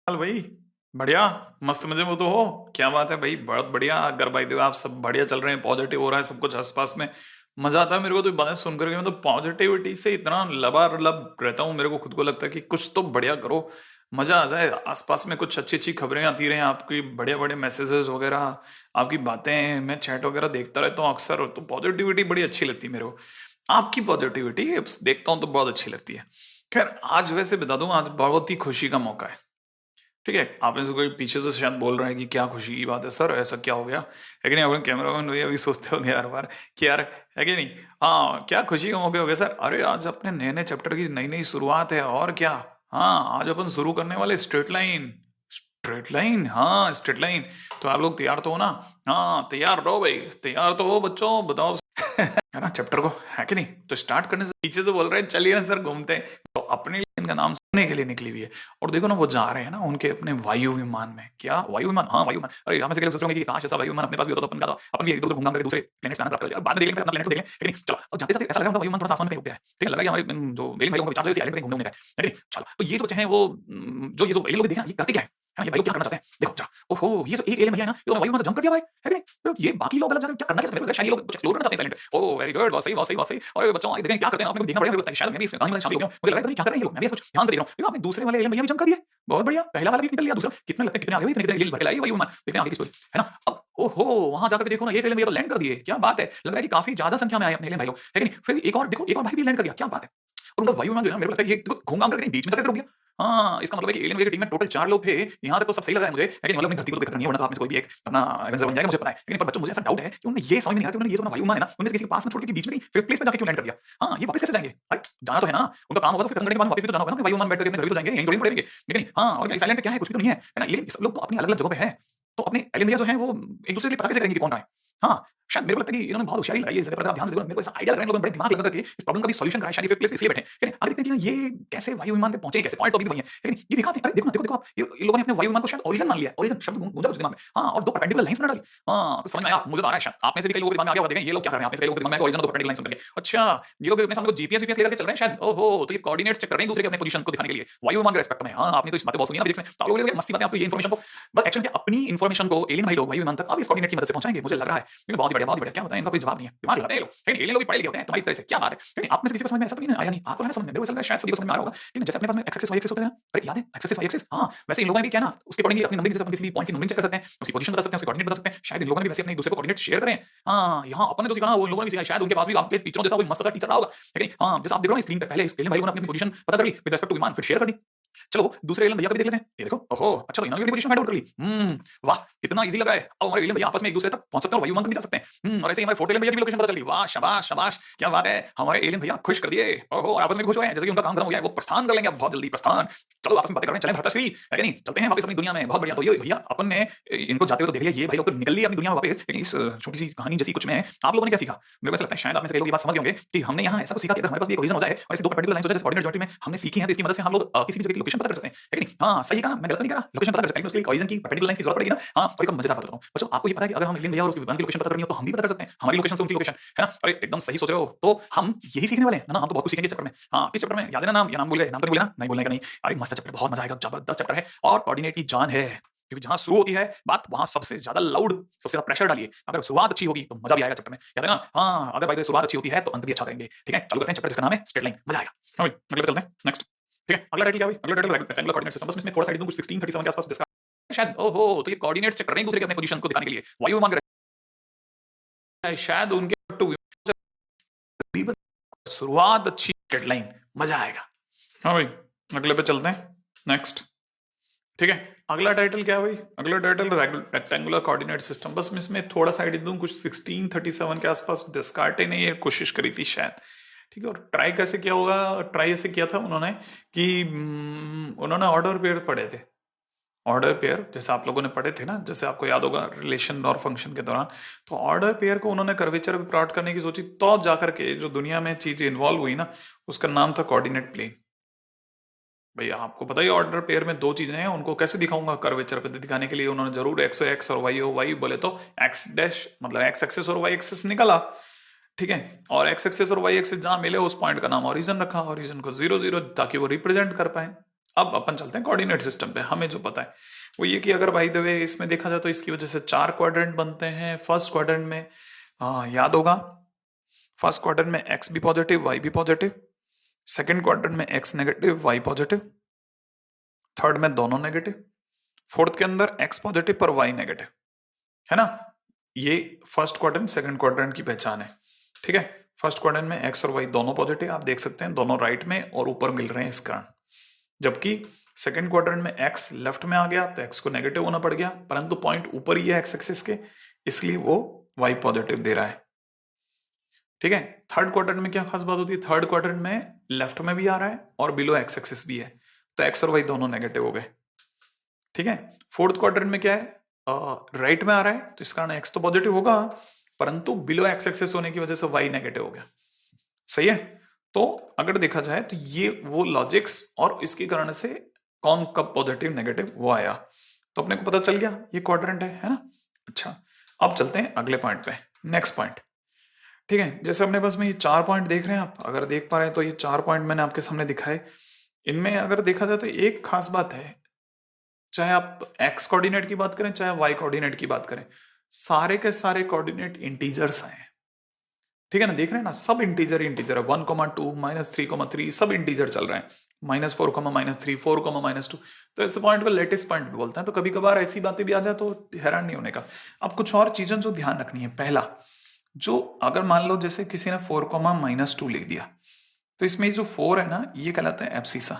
हाल भाई। बढ़िया। मस्त मजे में तो हो। क्या बात है भाई, बहुत बढ़िया। अगर भाई देखो आप सब बढ़िया चल रहे हैं, पॉजिटिव हो रहा है सब कुछ आसपास में, मजा आता है मेरे को तो ये बातें सुन करके। मतलब पॉजिटिविटी से इतना लबालब रहता हूँ, मेरे को खुद को लगता है कि कुछ तो बढ़िया करो, मजा आ जाए। आसपास में कुछ अच्छी अच्छी खबरें आती रहे, आपकी बढ़िया बढ़िया मैसेजेस वगैरह, आपकी बातें, मैं चैट वगैरह देखता रहता हूँ अक्सर, तो पॉजिटिविटी बड़ी अच्छी लगती है मेरे को। आपकी पॉजिटिविटी देखता हूँ तो बहुत अच्छी लगती है। खैर आज वैसे बता दूं, आज बहुत ही खुशी का मौका है। ठीक है, आप में से कोई पीछे से शायद बोल रहा है कि क्या खुशी की बात है सर, ऐसा क्या हो गया है कि नहीं। अपने कैमरामैन भैया भी सोचते होंगे हर बार कि यार है कि नहीं। हाँ, क्या खुशी का मौके हो गया सर। अरे आज अपने नए नए चैप्टर की नई नई शुरुआत है और क्या। हाँ, आज अपन शुरू करने वाले स्ट्रेट लाइन। स्ट्रेट लाइन, हाँ स्ट्रेट लाइन। तो आप लोग तैयार तो हो ना। हाँ तैयार रहो भाई, तैयार तो हो बच्चों, बताओ है ना चैप्टर को, है कि नहीं। तो स्टार्ट करने से पीछे से बोल रहे हैं चलिए ना सर घूमते हैं। तो अपने लिए इनका नाम सुनने के लिए निकली हुई है। और देखो ना वो जा रहे हैं ना उनके अपने वायु विमान में। क्या वायु विमान, हाँ वायु विमान। अरे हमें से के लोग सोच रहे होंगे कि काश ऐसा वायु विमान अपने पास भी होता तो अपन का, अपन भी इधर उधर घूम घाम करके दूसरे प्लेनेट्स पे आना प्राप्त कर लिया। बाद में देख लेंगे, अपना प्लेनेट को देख लेंगे, लेकिन चलो अब जाते जाते ऐसा लग रहा है वायु विमान थोड़ा सा आसमान में कहीं उड़ गया है। ठीक है, लग रहा है कि हमारे जो एलियन भाई लोग विचार इसी आइलैंड पे कहीं घूमने उड़ने का है। लेकिन चलो, तो ये जो बच्चे हैं वो जो ये जो एलियन लोग देखे ना, ये करते क्या है ना, ये भाई लोग क्या करना चाहते हैं देखो जा। ओहो, ये जो एक एलियन भैया है ना, ये तो वायु विमान से जंप कर दिया भाई, है कि नहीं। तो ये बाकी लोग अलग जगह क्या करना क्या चाहते हैं, शायद ये लोग कुछ एक्सप्लोर करना चाहते हैं साइलेंट। ओह वेरी गुड, बहुत सही बहुत सही बहुत सही। और बच्चों आगे देखें क्या करते हैं, आपने को देखना पड़ेगा, शायद मैं भी इस कहानी में शामिल हो गया हूं। मुझे लग रहा है क्या कर रहे हैं ये लोग, मैं भी कुछ ध्यान से देख रहा हूं। देखो आपने दूसरे वाले एलियन भैया भी जंप कर दिए, बहुत बढ़िया। पहला वाला भी निकल लिया, दूसरा कितने लगते हैं, कितने आगे हुए, इतने कितने एलियन भर के लाए वायु विमान। देखते हैं आगे की स्टोरी, है ना। अब ओहो, वहां जाकर के देखो ना, एक एलियन भैया तो लैंड कर दिए, क्या बात है। लग रहा है कि काफी ज्यादा संख्या में आए अपने एलियन भाई लोग, है कि नहीं। फिर एक और देखो, एक और भाई भी लैंड कर दिया, क्या बात है। और उनका वायु विमान जो है मेरे को लगता है ये देखो घूम घाम करके कहीं बीच में जाकर रुक गया। हाँ, इसका मतलब है कि एलियन की टीम में टोटल 4 लोग थे। यहाँ तक तो सब सही लग रहा है मुझे, है कि मतलब अपनी धरती को तो बेखतर नहीं है, वरना तो आप में से कोई भी एक अपना एवेंजर बन जाएगा, मुझे पता है। लेकिन पर बच्चों मुझे ऐसा डाउट है कि उन्हें ये समझ में नहीं आ रहा कि उन्होंने ये जो अपना वायु विमान है ना, उनमें से किसी के पास में छोड़ के बीच में कहीं फिफ्थ प्लेस पे जाके क्यों लैंड कर दिया। हाँ, ये वापस कैसे जाएंगे। अरे जाना तो है ना, उनका काम होगा तो फिर खत्म करने के बाद वापस भी तो जाना होगा ना, वायु विमान बैठ करके अपने घर भी तो जाएंगे, यहीं थोड़ी पड़ेंगे। लेकिन हाँ, और इस आइलैंड पे क्या है, कुछ भी तो नहीं है ना। लेकिन सब लोग तो अपनी अलग अलग जगह पे है। तो अपने एलियन भैया जो है वो एक दूसरे के लिए पता कैसे करेंगे कि कौन कहाँ है। हाँ, शायद मेरे को लगता है कि इन्होंने बहुत होशियारी लगाई है इस जगह पर। आप ध्यान से देखो, मेरे को ऐसा आइडिया लग रहा है, इन लोगों ने बड़े दिमाग लगा करके इस प्रॉब्लम का भी सॉल्यूशन कराया, शायद ये फिफ्थ प्लेस इसलिए बैठे हैं। लेकिन आगे देखते हैं कि ये कैसे वायु विमान पे पहुंचे, कैसे पॉइंट टॉपिक वही है। लेकिन ये दिखा, अरे देखो ना, देखो देखो आप, ये लोगों ने अपने वायु विमान को शायद ओरिजिन मान लिया है। ओरिजिन शब्द गूंजा कुछ दिमाग में। हाँ, और दो परपेंडिकुलर लाइंस बना डाली। हाँ, तो समझ में आया, मुझे तो आ रहा है शायद आप में से भी कई लोगों के दिमाग में आ गया होगा। देखें ये लोग क्या कर रहे हैं, आप में से कई लोगों के दिमाग में ओरिजिन और दो परपेंडिकुलर लाइंस बन गए। अच्छा, ये लोग अपने सामने को जीपीएस वीपीएस लेकर के चल रहे हैं शायद। ओहो, तो ये कोऑर्डिनेट्स चेक कर रहे हैं दूसरे के अपने पोजीशन को दिखाने के लिए वायु विमान के रिस्पेक्ट में। हाँ, आपने तो इस बातें बहुत सुनी है फिजिक्स में, तो आप लोग मस्ती बातें, आपको ये इन्फॉर्मेशन को बस एक्चुअली अपनी इन्फॉर्मेशन को एलियन भाई लोग वायु विमान तक अब इस कोऑर्डिनेट की मदद से पहुंचाएंगे, मुझे लग रहा है। लेकिन बहुत ही बढ़िया, बहुत ही बढ़िया। क्या बताएं, इनका कोई जवाब नहीं है, दिमाग लगाते हैं ये लोग। लेकिन एलियन लोग भी पढ़े लिखे होते हैं तुम्हारी तरह से, क्या बात है। लेकिन आप में से किसी को समझ में ऐसा तो नहीं आया नहीं, आपको है ना समझ में, मेरे को समझ में शायद सभी को समझ में आ रहा होगा। लेकिन जैसे अपने पास में एक्स एक्सिस वाई एक्सिस होते हैं ना, अरे याद है एक्स एक्सिस वाई एक्सिस। हाँ, वैसे इन लोगों ने भी क्या है ना, उसके अकॉर्डिंगली अपनी नंबरिंग, जैसे अपन किसी भी पॉइंट की नंबरिंग चेक कर सकते हैं, उसकी पोजीशन बता सकते हैं, उसके कोऑर्डिनेट बता सकते हैं। शायद इन लोगों ने भी वैसे अपने एक दूसरे को कोऑर्डिनेट शेयर करें। हाँ, यहाँ अपन ने जो सीखा ना वो इन लोगों ने भी सीखा, शायद उनके पास भी आपके टीचरों जैसा कोई मस्त टीचर रहा होगा। लेकिन हाँ, जैसे आप देख रहे हो स्क्रीन पे, पहले इस एलियन भाई लोगों ने अपनी पोजीशन पता कर ली विद रिस्पेक्ट टू विमान, फिर शेयर कर दी। चलो दूसरे एलियन भैया को भी देख लेते हैं। ये देखो, ओहो अच्छा, तो इन्होंने भी पोजीशन फाइंड आउट कर ली। वाह, कितना इजी लगा है। अब हमारे एलियन भैया आपस में एक दूसरे तक पहुंच सकते हैं और वायु विमान तक भी जा सकते हैं। और ऐसे ही हमारे फोर्थ एलियन भैया की लोकेशन पता चल गई। वाह शाबाश शाबाश, क्या बात है, हमारे एलियन भैया खुश कर दिए। ओहो, और आपस में भी खुश हुए हैं, जैसे कि उनका काम खत्म हो गया है, वो प्रस्थान कर लेंगे अब बहुत जल्दी, प्रस्थान। चलो आपस में बातें कर रहे हैं, चलें भ्राताश्री, है कि नहीं, चलते हैं वापस अपनी दुनिया में। बहुत बढ़िया। तो ये भैया अपन ने इनको जाते हुए तो देख लिया, ये भाई लोग तो निकल लिए अपनी दुनिया में वापस। लेकिन इस छोटी सी कहानी जैसी कुछ में आप लोगों ने क्या सीखा, मेरे को ऐसा लगता है शायद आप में से कई लोग ये बात समझ गए होंगे कि हमने यहाँ ऐसा कुछ सीखा कि अगर हमारे पास भी एक ओरिजिन हो जाए और ऐसे दो परपेंडिकुलर लाइंस हो जाए जैसे कोऑर्डिनेट ज्योमेट्री में हमने सीखी है, तो इसकी मदद से हम लोग किसी भी जगह की लोकेशन पता कर सकते हैं, है कि नहीं। हाँ सही कहा, मैं गलत नहीं कह रहा, लोकेशन पता कर सकते हैं, लेकिन उसके लिए ओरिजिन की परपेंडिकुलर लाइंस की जरूरत पड़ेगी ना। हाँ, और एक और मजेदार बात बताऊं बच्चों, आपको ये पता है कि अगर हम एलियन भैया और उसके विमान की लोकेशन पता करनी हो तो हम भी पता कर सकते हैं, हमारी लोकेशन से उनकी लोकेशन, है ना। अरे एकदम सही सोच रहे हो। तो हम यही सीखने वाले हैं ना, हम तो बहुत कुछ सीखेंगे इस चैप्टर में। हाँ, किस चैप्टर में याद है ना नाम, या नाम भूल गए, नाम तो नहीं भूले ना, नहीं भूलने का नहीं। अरे मस्त चैप्टर, बहुत मजा आएगा, जबरदस्त चैप्टर है और कोऑर्डिनेट की जान है। क्योंकि जहां शुरू होती है बात, वहां सबसे ज्यादा लाउड, सबसे ज्यादा प्रेशर डालिए। अगर शुरुआत अच्छी होगी तो मजा भी आएगा चैप्टर में, याद है ना। हाँ, अगर भाई शुरुआत अच्छी होती है तो अंत भी अच्छा करेंगे। ठीक है, चालू करते हैं चैप्टर जिसका नाम है स्ट्रेट लाइन, मजा आएगा। हाँ भाई, अगले पे चलते हैं, नेक्स्ट। ठीक है, अगला टाइटल क्या है भाई, अगला टाइटल रेक्टेंगुलर कोऑर्डिनेट सिस्टम। बस इसमें थोड़ा सा लिख दूं, कुछ 1637 के आसपास डिस्कस शायद। ओहो, तो ये कोऑर्डिनेट्स चेक कर रहे हैं दूसरे के अपने पोजीशन को दिखाने के लिए, वायु विमान का शायद उनके शुरुआत अच्छी, डेडलाइन, मजा आएगा। हाँ भाई, अगले पे चलते हैं, नेक्स्ट। ठीक है, अगला टाइटल क्या है भाई, अगला टाइटल रेक्टेंगुलर कोऑर्डिनेट सिस्टम। बस मैं इसमें थोड़ा सा आइडिया दूं, कुछ 1637 के आसपास डिस्कार्टे ने ये कोशिश करी थी शायद। ठीक है, और ट्राई कैसे किया होगा, ट्राई ऐसे किया था उन्होंने कि उन्होंने ऑर्डर पेयर पढ़े थे। ऑर्डर पेयर जैसे आप लोगों ने पढ़े थे ना, जैसे आपको याद होगा रिलेशन और फंक्शन के दौरान, तो ऑर्डर पेयर को उन्होंने कर्वेचर पे प्लॉट करने की सोची, तो जाकर के जो दुनिया में चीज इन्वॉल्व हुई ना, उसका नाम था कोऑर्डिनेट प्लेन। भैया आपको पता ही ऑर्डर पेयर में दो चीजें हैं, उनको कैसे दिखाऊंगा, कर्वेचर पे दिखाने के लिए उन्होंने जरूर एक्स ओ एक्स और वाई ओ वाई बोले, तो एक्स डैश मतलब एक्स एक्सिस और वाई एक्सिस निकला। ठीक है, और एक्स एक्सिस और वाई एक्सिस जहां मिले उस पॉइंट का नाम ओरिजिन रखा, ओरिजिन को 0 0, ताकि वो रिप्रेजेंट कर पाए। अब अपन चलते हैं कोऑर्डिनेट सिस्टम पे। हमें जो पता है वो ये कि अगर बाय द वे इसमें देखा जाए तो इसकी वजह से 4 क्वाड्रेंट बनते हैं। फर्स्ट क्वाड्रेंट में याद होगा, फर्स्ट क्वाड्रेंट में एक्स भी पॉजिटिव वाई भी पॉजिटिव, सेकेंड क्वाड्रेंट में x negative y positive, third में दोनों नेगेटिव, फोर्थ के अंदर एक्स पॉजिटिव पर वाई नेगेटिव, है ना। ये फर्स्ट क्वाड्रेंट सेकंड क्वाड्रेंट की पहचान है, ठीक है। फर्स्ट क्वाड्रेंट में एक्स और वाई दोनों पॉजिटिव, आप देख सकते हैं दोनों राइट में और ऊपर मिल रहे हैं इस कारण। जबकि सेकंड क्वाड्रेंट में एक्स लेफ्ट में आ गया तो एक्स को नेगेटिव होना पड़ गया, परंतु पॉइंट ऊपर ही है एक्स एक्सिस के, इसलिए वो वाई पॉजिटिव दे रहा है, ठीक है। थर्ड क्वाड्रेंट में क्या खास बात होती है, थर्ड क्वाड्रेंट में लेफ्ट में भी आ रहा है और बिलो एक्स एक्सिस भी है, तो एक्स और वाई दोनों नेगेटिव हो गए, ठीक है। फोर्थ क्वाड्रेंट में क्या है, राइट में आ रहा है तो इस कारण एक्स तो पॉजिटिव होगा, परंतु बिलो एक्स एक्सिस होने की वजह से वाई नेगेटिव हो गया, सही है। तो अगर देखा जाए तो ये वो लॉजिक्स और इसके कारण से कौन कब पॉजिटिव नेगेटिव वो आया, तो अपने को पता चल गया ये क्वाड्रेंट है ना। अच्छा, अब चलते हैं अगले पॉइंट पे, नेक्स्ट पॉइंट, ठीक है। जैसे अपने पास में ये 4 पॉइंट देख रहे हैं, आप अगर देख पा रहे हैं तो ये 4 पॉइंट मैंने आपके सामने दिखाए। इनमें अगर देखा जाए तो एक खास बात है, चाहे आप एक्स कोऑर्डिनेट की बात करें चाहे वाई कोऑर्डिनेट की बात करें, सारे के सारे कोऑर्डिनेट इंटीजर्स हैं, ठीक है ना। देख रहे हैं ना, सब इंटीजर इंटीजर है, 1,2 -3,3 सब इंटीजर चल रहे हैं, -4, -3 4, -2। तो ऐसे पॉइंट को लेटेस्ट पॉइंट भी बोलते हैं। तो कभी कभार ऐसी बातें भी आ जाए तो हैरान नहीं होने का। अब कुछ और चीजें जो ध्यान रखनी है, पहला जो अगर मान लो जैसे किसी ने 4, -2 लिख दिया, तो इसमें जो 4 है ना ये कहलाता है एब्सिसा,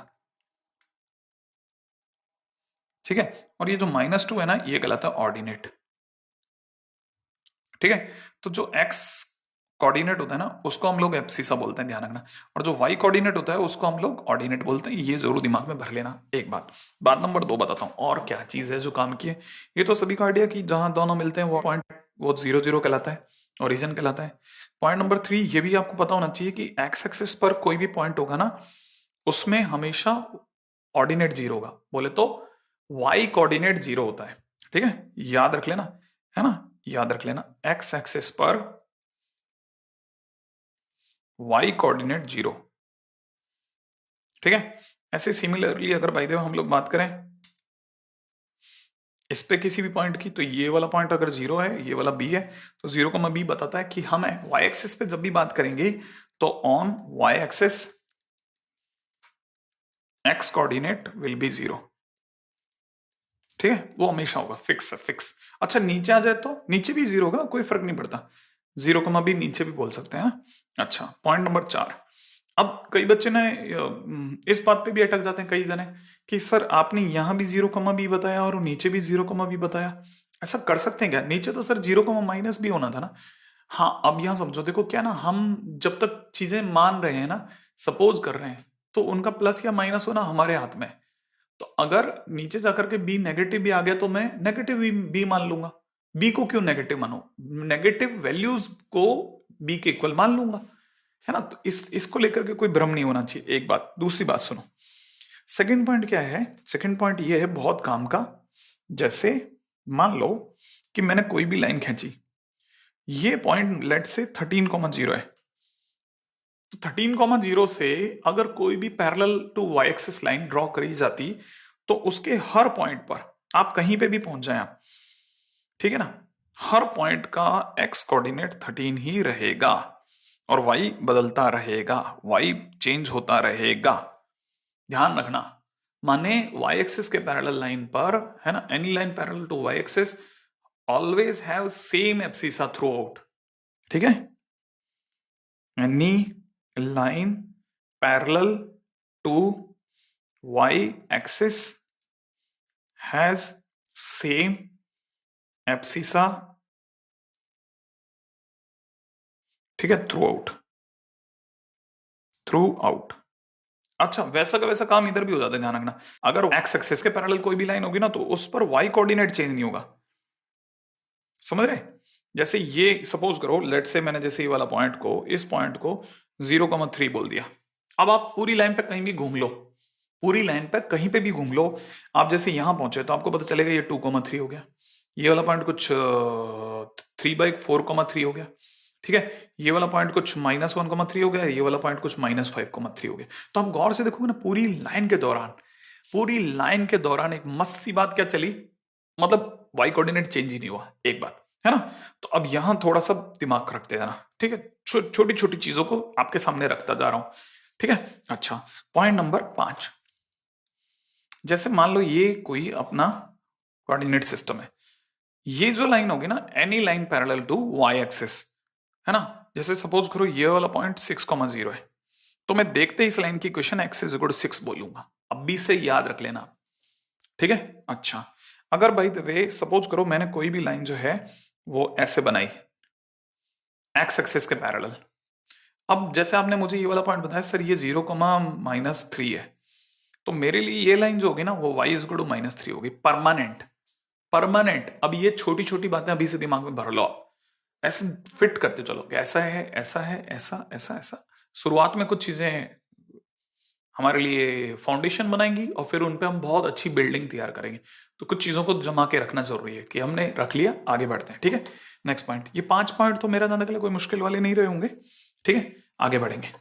ठीक है। और ये जो -2 है ना ये कहलाता है ऑर्डिनेट, ठीक है। तो जो एक्स कोऑर्डिनेट होता है ना उसको हम लोग एब्सिसा बोलते हैं, ध्यान रखना। और जो वाई कोऑर्डिनेट होता है उसको हम लोग ऑर्डिनेट बोलते हैं, ये जरूर दिमाग में भर लेना। एक बात नंबर 2 बताता हूँ और क्या चीज है जो काम की है। ये तो सभी का आइडिया कि जहां दोनों मिलते हैं वो पॉइंट वो 0 0 कहलाता है, ओरिजिन कहलाता है। पॉइंट नंबर 3 ये भी आपको पता होना चाहिए कि एक्स एक्सिस पर कोई भी पॉइंट होगा ना उसमें हमेशा ऑर्डिनेट 0 होगा, बोले तो वाई कोऑर्डिनेट 0 होता है, ठीक है। याद रख लेना, है ना, याद रख लेना, एक्स एक्सिस पर y कोऑर्डिनेट 0, ठीक है। ऐसे सिमिलरली अगर बाय द वे हम लोग बात करें इस पे किसी भी पॉइंट की, तो ये वाला पॉइंट अगर 0 है, ये वाला b है, तो 0, b बताता है कि हमें y एक्सिस पे जब भी बात करेंगे तो on y axis x coordinate will be 0, ठीक है। वो हमेशा होगा, फिक्स है, फिक्स। अच्छा, नीचे आ जाए तो नीचे भी 0 होगा, कोई फर्क नहीं पड़ता, 0, b नीचे भी बोल सकते हैं। अच्छा, पॉइंट नंबर 4, अब कई बच्चे ने इस बात पे भी अटक जाते हैं कई जने कि सर आपने यहां भी 0, b बताया और नीचे भी 0, b बताया, ऐसा कर सकते हैं क्या? नीचे तो सर 0, माइनस भी होना था ना। हाँ, अब यहां समझो, देखो क्या ना, हम जब तक चीजें मान रहे हैं ना, सपोज कर रहे हैं, तो उनका प्लस या माइनस होना हमारे हाथ में है। तो अगर नीचे जाकर के बी नेगेटिव भी आ गया तो मैं नेगेटिव बी मान लूंगा। बी को क्यों नेगेटिव मानू, नेगेटिव वैल्यूज को बी के इक्वल मान लूंगा, है ना। तो इसको लेकर के कोई भ्रम नहीं होना चाहिए, एक बात। दूसरी बात सुनो, सेकंड पॉइंट क्या है, सेकंड पॉइंट ये है बहुत काम का। जैसे मान लो कि मैंने कोई भी लाइन खींची, ये पॉइंट लेट से 13,0 है, तो 13,0 से अगर कोई भी parallel to y axis line draw करी जाती तो उसके हर पॉइंट पर आप कहीं पे भी पहुंच जाए आप, ठीक है ना, हर पॉइंट का एक्स कोऑर्डिनेट 13 ही रहेगा और वाई बदलता रहेगा, वाई चेंज होता रहेगा, ध्यान रखना। माने वाई एक्सिस के पैरेलल लाइन पर, है ना, any line parallel to y axis always have same abscissa throughout, ठीक है। Any line parallel to y axis has same abscissa, ठीक है, थ्रू आउट। अच्छा, वैसा का वैसा काम इधर भी हो जाता है, ध्यान रखना। अगर एक्स एक्सिस के पैरेलल कोई भी लाइन होगी ना तो उस पर y कोऑर्डिनेट चेंज नहीं होगा, समझ रहे। जैसे ये सपोज करो, लेट से मैंने जैसे ये वाला पॉइंट को, इस पॉइंट को 0,3 बोल दिया। अब आप पूरी लाइन पे कहीं भी घूम लो, पूरी लाइन पे कहीं पे भी घूम लो, आप जैसे यहां पहुंचे तो आपको पता चलेगा ये 2,3 हो गया, ये वाला पॉइंट कुछ 3/4,3 हो गया, ठीक है। ये वाला पॉइंट कुछ -1,3 हो गया, ये वाला पॉइंट कुछ -5,3 हो गया। तो आप गौर से देखोगे ना, पूरी लाइन के दौरान, पूरी लाइन के दौरान एक मस्त सी बात क्या चली, मतलब वाई कोऑर्डिनेट चेंज ही नहीं हुआ, एक बात है ना। तो अब यहां थोड़ा सा दिमाग रखते हैं ना, ठीक है, छोटी छोटी चीजों को आपके सामने रखता जा रहा हूं, ठीक है। अच्छा, पॉइंट नंबर 5, जैसे मान लो ये कोई अपना कोऑर्डिनेट सिस्टम है, ये जो लाइन होगी ना, any line parallel to y axis, है ना। जैसे सपोज करो ये वाला पॉइंट 6,0 है, तो मैं देखते ही इस लाइन की equation x is equal to 6 बोलूंगा, अब बी से याद रख लेना, ठीक है। अच्छा, अगर बाय द वे सपोज करो मैंने कोई भी लाइन जो है वो ऐसे बनाई एक्स एक्सिस के पैरेलल, अब जैसे आपने मुझे ये वाला पॉइंट बताया सर ये 0,-3 है, तो मेरे लिए ये लाइन जो होगी ना वो y इज इक्वल टू -3 होगी, परमानेंट परमानेंट। अब ये छोटी छोटी बातें अभी से दिमाग में भर लो, ऐसे फिट करते चलो कि ऐसा है ऐसा है ऐसा ऐसा ऐसा। शुरुआत में कुछ चीजें हमारे लिए फाउंडेशन बनाएंगी और फिर उन पे हम बहुत अच्छी बिल्डिंग तैयार करेंगे, तो कुछ चीजों को जमा के रखना जरूरी है कि हमने रख लिया, आगे बढ़ते हैं, ठीक है। नेक्स्ट पॉइंट, ये 5 पॉइंट तो मेरा ध्यान कोई मुश्किल वाले नहीं रहे होंगे, ठीक है, आगे बढ़ेंगे।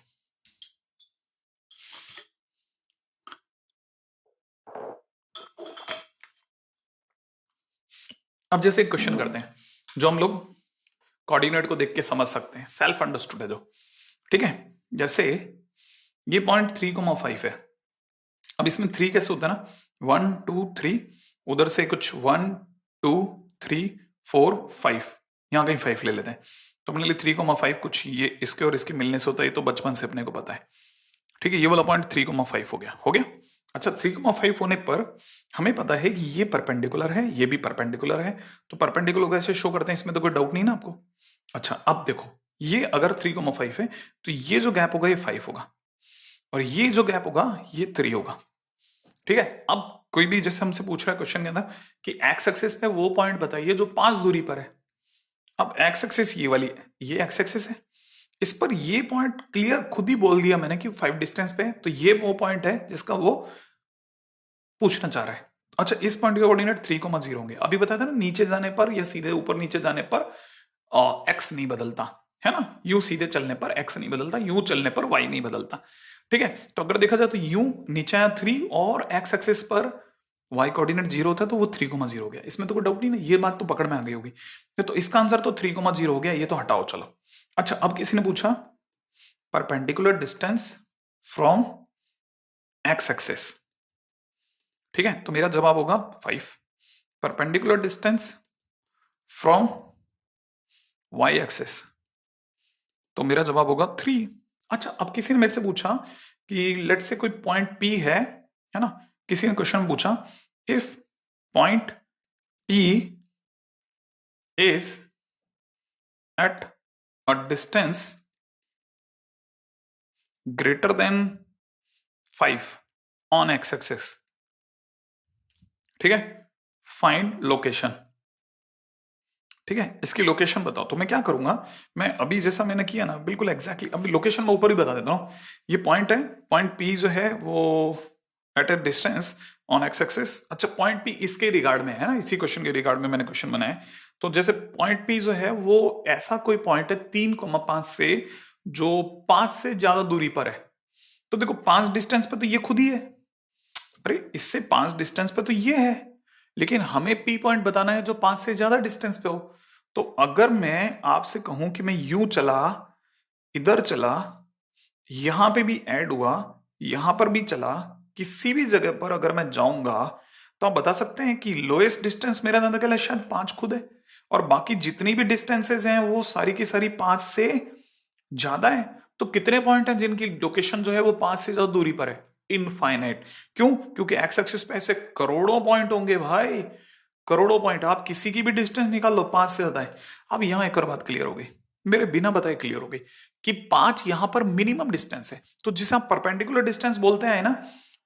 अब जैसे एक क्वेश्चन करते हैं जो हम लोग कोऑर्डिनेट को देख के समझ सकते हैं, सेल्फ अंडरस्टूड है जो, ठीक है। जैसे ये पॉइंट 3,5 है, अब इसमें 3 कैसे होता है ना, 1 2 3, उधर से कुछ 1 2 3 4 5, यहां कहीं 5 ले लेते हैं, तो अपने लिए 3,5 कुछ ये इसके और इसके मिलने से होता है, ये तो बचपन से अपने को पता है, ठीक है। ये वाला पॉइंट 3,5 हो गया, हो गया। अच्छा, 3,5 होने पर हमें पता है कि ये परपेंडिकुलर है, ये भी परपेंडिकुलर है, तो परपेंडिकुलर कैसे शो करते हैं इसमें तो कोई डाउट नहीं ना आपको। अच्छा, अब देखो ये अगर 3,5 है तो ये जो गैप होगा ये 5 होगा, और ये जो गैप होगा ये 3 होगा, ठीक है। अब कोई भी जैसे हमसे पूछ रहा है क्वेश्चन के अंदर कि एक्स एक्सिस पे वो पॉइंट बताइए जो 5 दूरी पर है, अब एक्स एक्सिस ये वाली है, ये एक्स एक्सिस है, इस पर ये पॉइंट क्लियर खुद ही बोल दिया मैंने कि 5 डिस्टेंस पे है, तो ये वो पॉइंट है जिसका वो पूछना चाह रहा है। अच्छा, इस पॉइंट के कोऑर्डिनेट 3,0 होंगे, अभी बताया था ना नीचे जाने पर या सीधे ऊपर नीचे जाने पर एक्स नहीं बदलता, है ना, यू सीधे चलने पर एक्स नहीं बदलता, यू चलने पर वाई नहीं बदलता, ठीक है। तो अगर देखा जाए तो यू नीचे आया 3 और एक्स एक्सिस पर वाई कोऑर्डिनेट 0 होता है तो वो 3,0 हो गया, इसमें तो कोई डाउट नहीं ना, ये बात तो पकड़ में आ गई होगी, तो इसका आंसर तो 3,0 हो गया, ये तो हटाओ चलो। अच्छा, अब किसी ने पूछा perpendicular distance from x axis, ठीक है, तो मेरा जवाब होगा 5। Perpendicular distance from y axis, तो मेरा जवाब होगा 3। अच्छा, अब किसी ने मेरे से पूछा कि लेट से कोई पॉइंट P है ना, किसी ने क्वेश्चन पूछा if point P is at a distance greater than 5 on x axis, ठीक है, फाइंड लोकेशन, ठीक है, इसकी लोकेशन बताओ। तो मैं क्या करूंगा, मैं अभी जैसा मैंने किया ना बिल्कुल एग्जैक्टली अभी लोकेशन मैं ऊपर ही बता देता हूं, ये पॉइंट है, पॉइंट P जो है वो at a distance on x axis. अच्छा, पॉइंट P इसके रिगार्ड में है ना, इसी क्वेश्चन के रिगार्ड में मैंने क्वेश्चन बनाया, तो जैसे पॉइंट P जो है वो ऐसा कोई पॉइंट है 3,5 से जो 5 से ज्यादा दूरी पर है, तो देखो 5 डिस्टेंस पे तो ये खुद ही है, अरे इससे 5 डिस्टेंस पे तो ये है, लेकिन हमें P पॉइंट बताना है जो 5 से ज्यादा डिस्टेंस पे हो। तो अगर मैं आपसे कहूं कि मैं यूं चला, इधर चला, यहां पे भी ऐड हुआ, यहां पर भी चला, किसी भी जगह पर अगर मैं जाऊंगा तो आप बता सकते हैं कि लोएस्ट डिस्टेंस मेरा ज्यादा क्या है, शायद 5 खुद है, और बाकी जितनी भी डिस्टेंसेस हैं वो सारी की सारी 5 से ज्यादा है। तो कितने पॉइंट हैं जिनकी लोकेशन जो है वो 5 से ज्यादा दूरी पर है, इनफाइनाइट। क्यों? क्योंकि एक्स एक्सिस पे ऐसे करोड़ों पॉइंट होंगे भाई, करोड़ों पॉइंट, आप किसी की भी डिस्टेंस निकाल लो 5 से ज्यादा है। अब यहां एक और बात क्लियर हो गई, मेरे बिना बताए क्लियर हो गई कि 5 यहां पर मिनिमम डिस्टेंस है, तो जिसे आप परपेंडिकुलर डिस्टेंस बोलते हैं ना,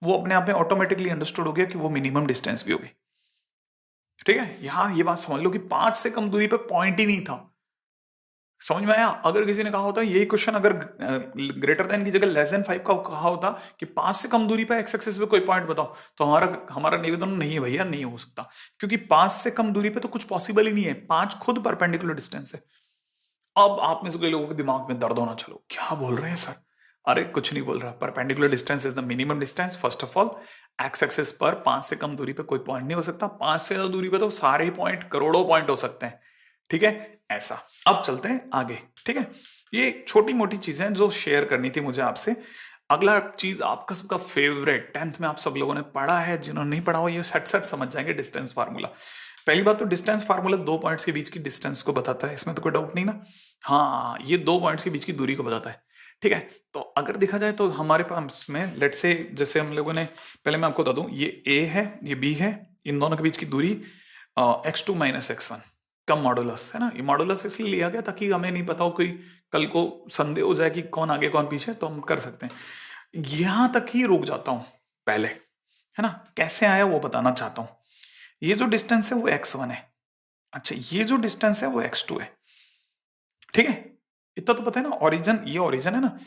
वो अपने आप में ऑटोमेटिकली अंडरस्टूड हो गया कि वो मिनिमम डिस्टेंस भी होगी, ठीक है। यहां ये बात समझ लो कि 5 से कम दूरी पे पॉइंट ही नहीं था, समझ में आया। अगर किसी ने कहा होता यही क्वेश्चन अगर ग्रेटर देन की जगह लेस देन 5 का कहा होता कि 5 से कम दूरी पे एक्स एक्सिस पे कोई पॉइंट बताओ, तो हमारा हमारा निवेदन नहीं है भैया, नहीं हो सकता, क्योंकि 5 से कम दूरी पे तो कुछ पॉसिबल ही नहीं है, 5 खुद परपेंडिकुलर डिस्टेंस है। अब आप में से कई लोगों के दिमाग में दर्द होना, चलो क्या बोल रहे हैं सर, अरे कुछ नहीं बोल रहा, perpendicular distance is the minimum distance first of all, x axis पर 5 से कम दूरी पे कोई पॉइंट नहीं हो सकता, 5 से ज्यादा दूरी पे तो सारे ही पॉइंट, करोड़ों पॉइंट हो सकते हैं। ठीक है, ऐसा। अब चलते हैं आगे। ठीक है, ये छोटी मोटी चीजें जो शेयर करनी थी मुझे आपसे। अगला चीज आपका सबका फेवरेट, 10th में आप सब लोगों ने पढ़ा है, जिन्होंने नहीं पढ़ा हो ये सट सट समझ जाएंगे, डिस्टेंस फार्मूला। पहली बात तो डिस्टेंस फार्मूला दो पॉइंट्स के बीच की डिस्टेंस को बताता है, इसमें तो कोई डाउट नहीं ना। हाँ, ये दो पॉइंट्स के बीच की दूरी को बताता है। ठीक है, तो अगर देखा जाए तो हमारे पास में लेट से, जैसे हम लोगों ने, पहले मैं आपको बता दूं, ये ए है, ये बी है, इन दोनों के बीच की दूरी x2 माइनस x1 का मॉडुलस है ना। ये मॉडुलस इसलिए लिया गया ताकि हमें नहीं पता हो, कोई कल को संदेह हो जाए कि कौन आगे कौन पीछे, तो हम कर सकते हैं। यहां तक ही रुक जाता हूं पहले, है ना। कैसे आया वो बताना चाहता हूं। ये जो डिस्टेंस है वो x1 है, अच्छा ये जो डिस्टेंस है वो x2 है। ठीक है, इतना तो पता है ना। ओरिजिन, ये ओरिजिन है ना,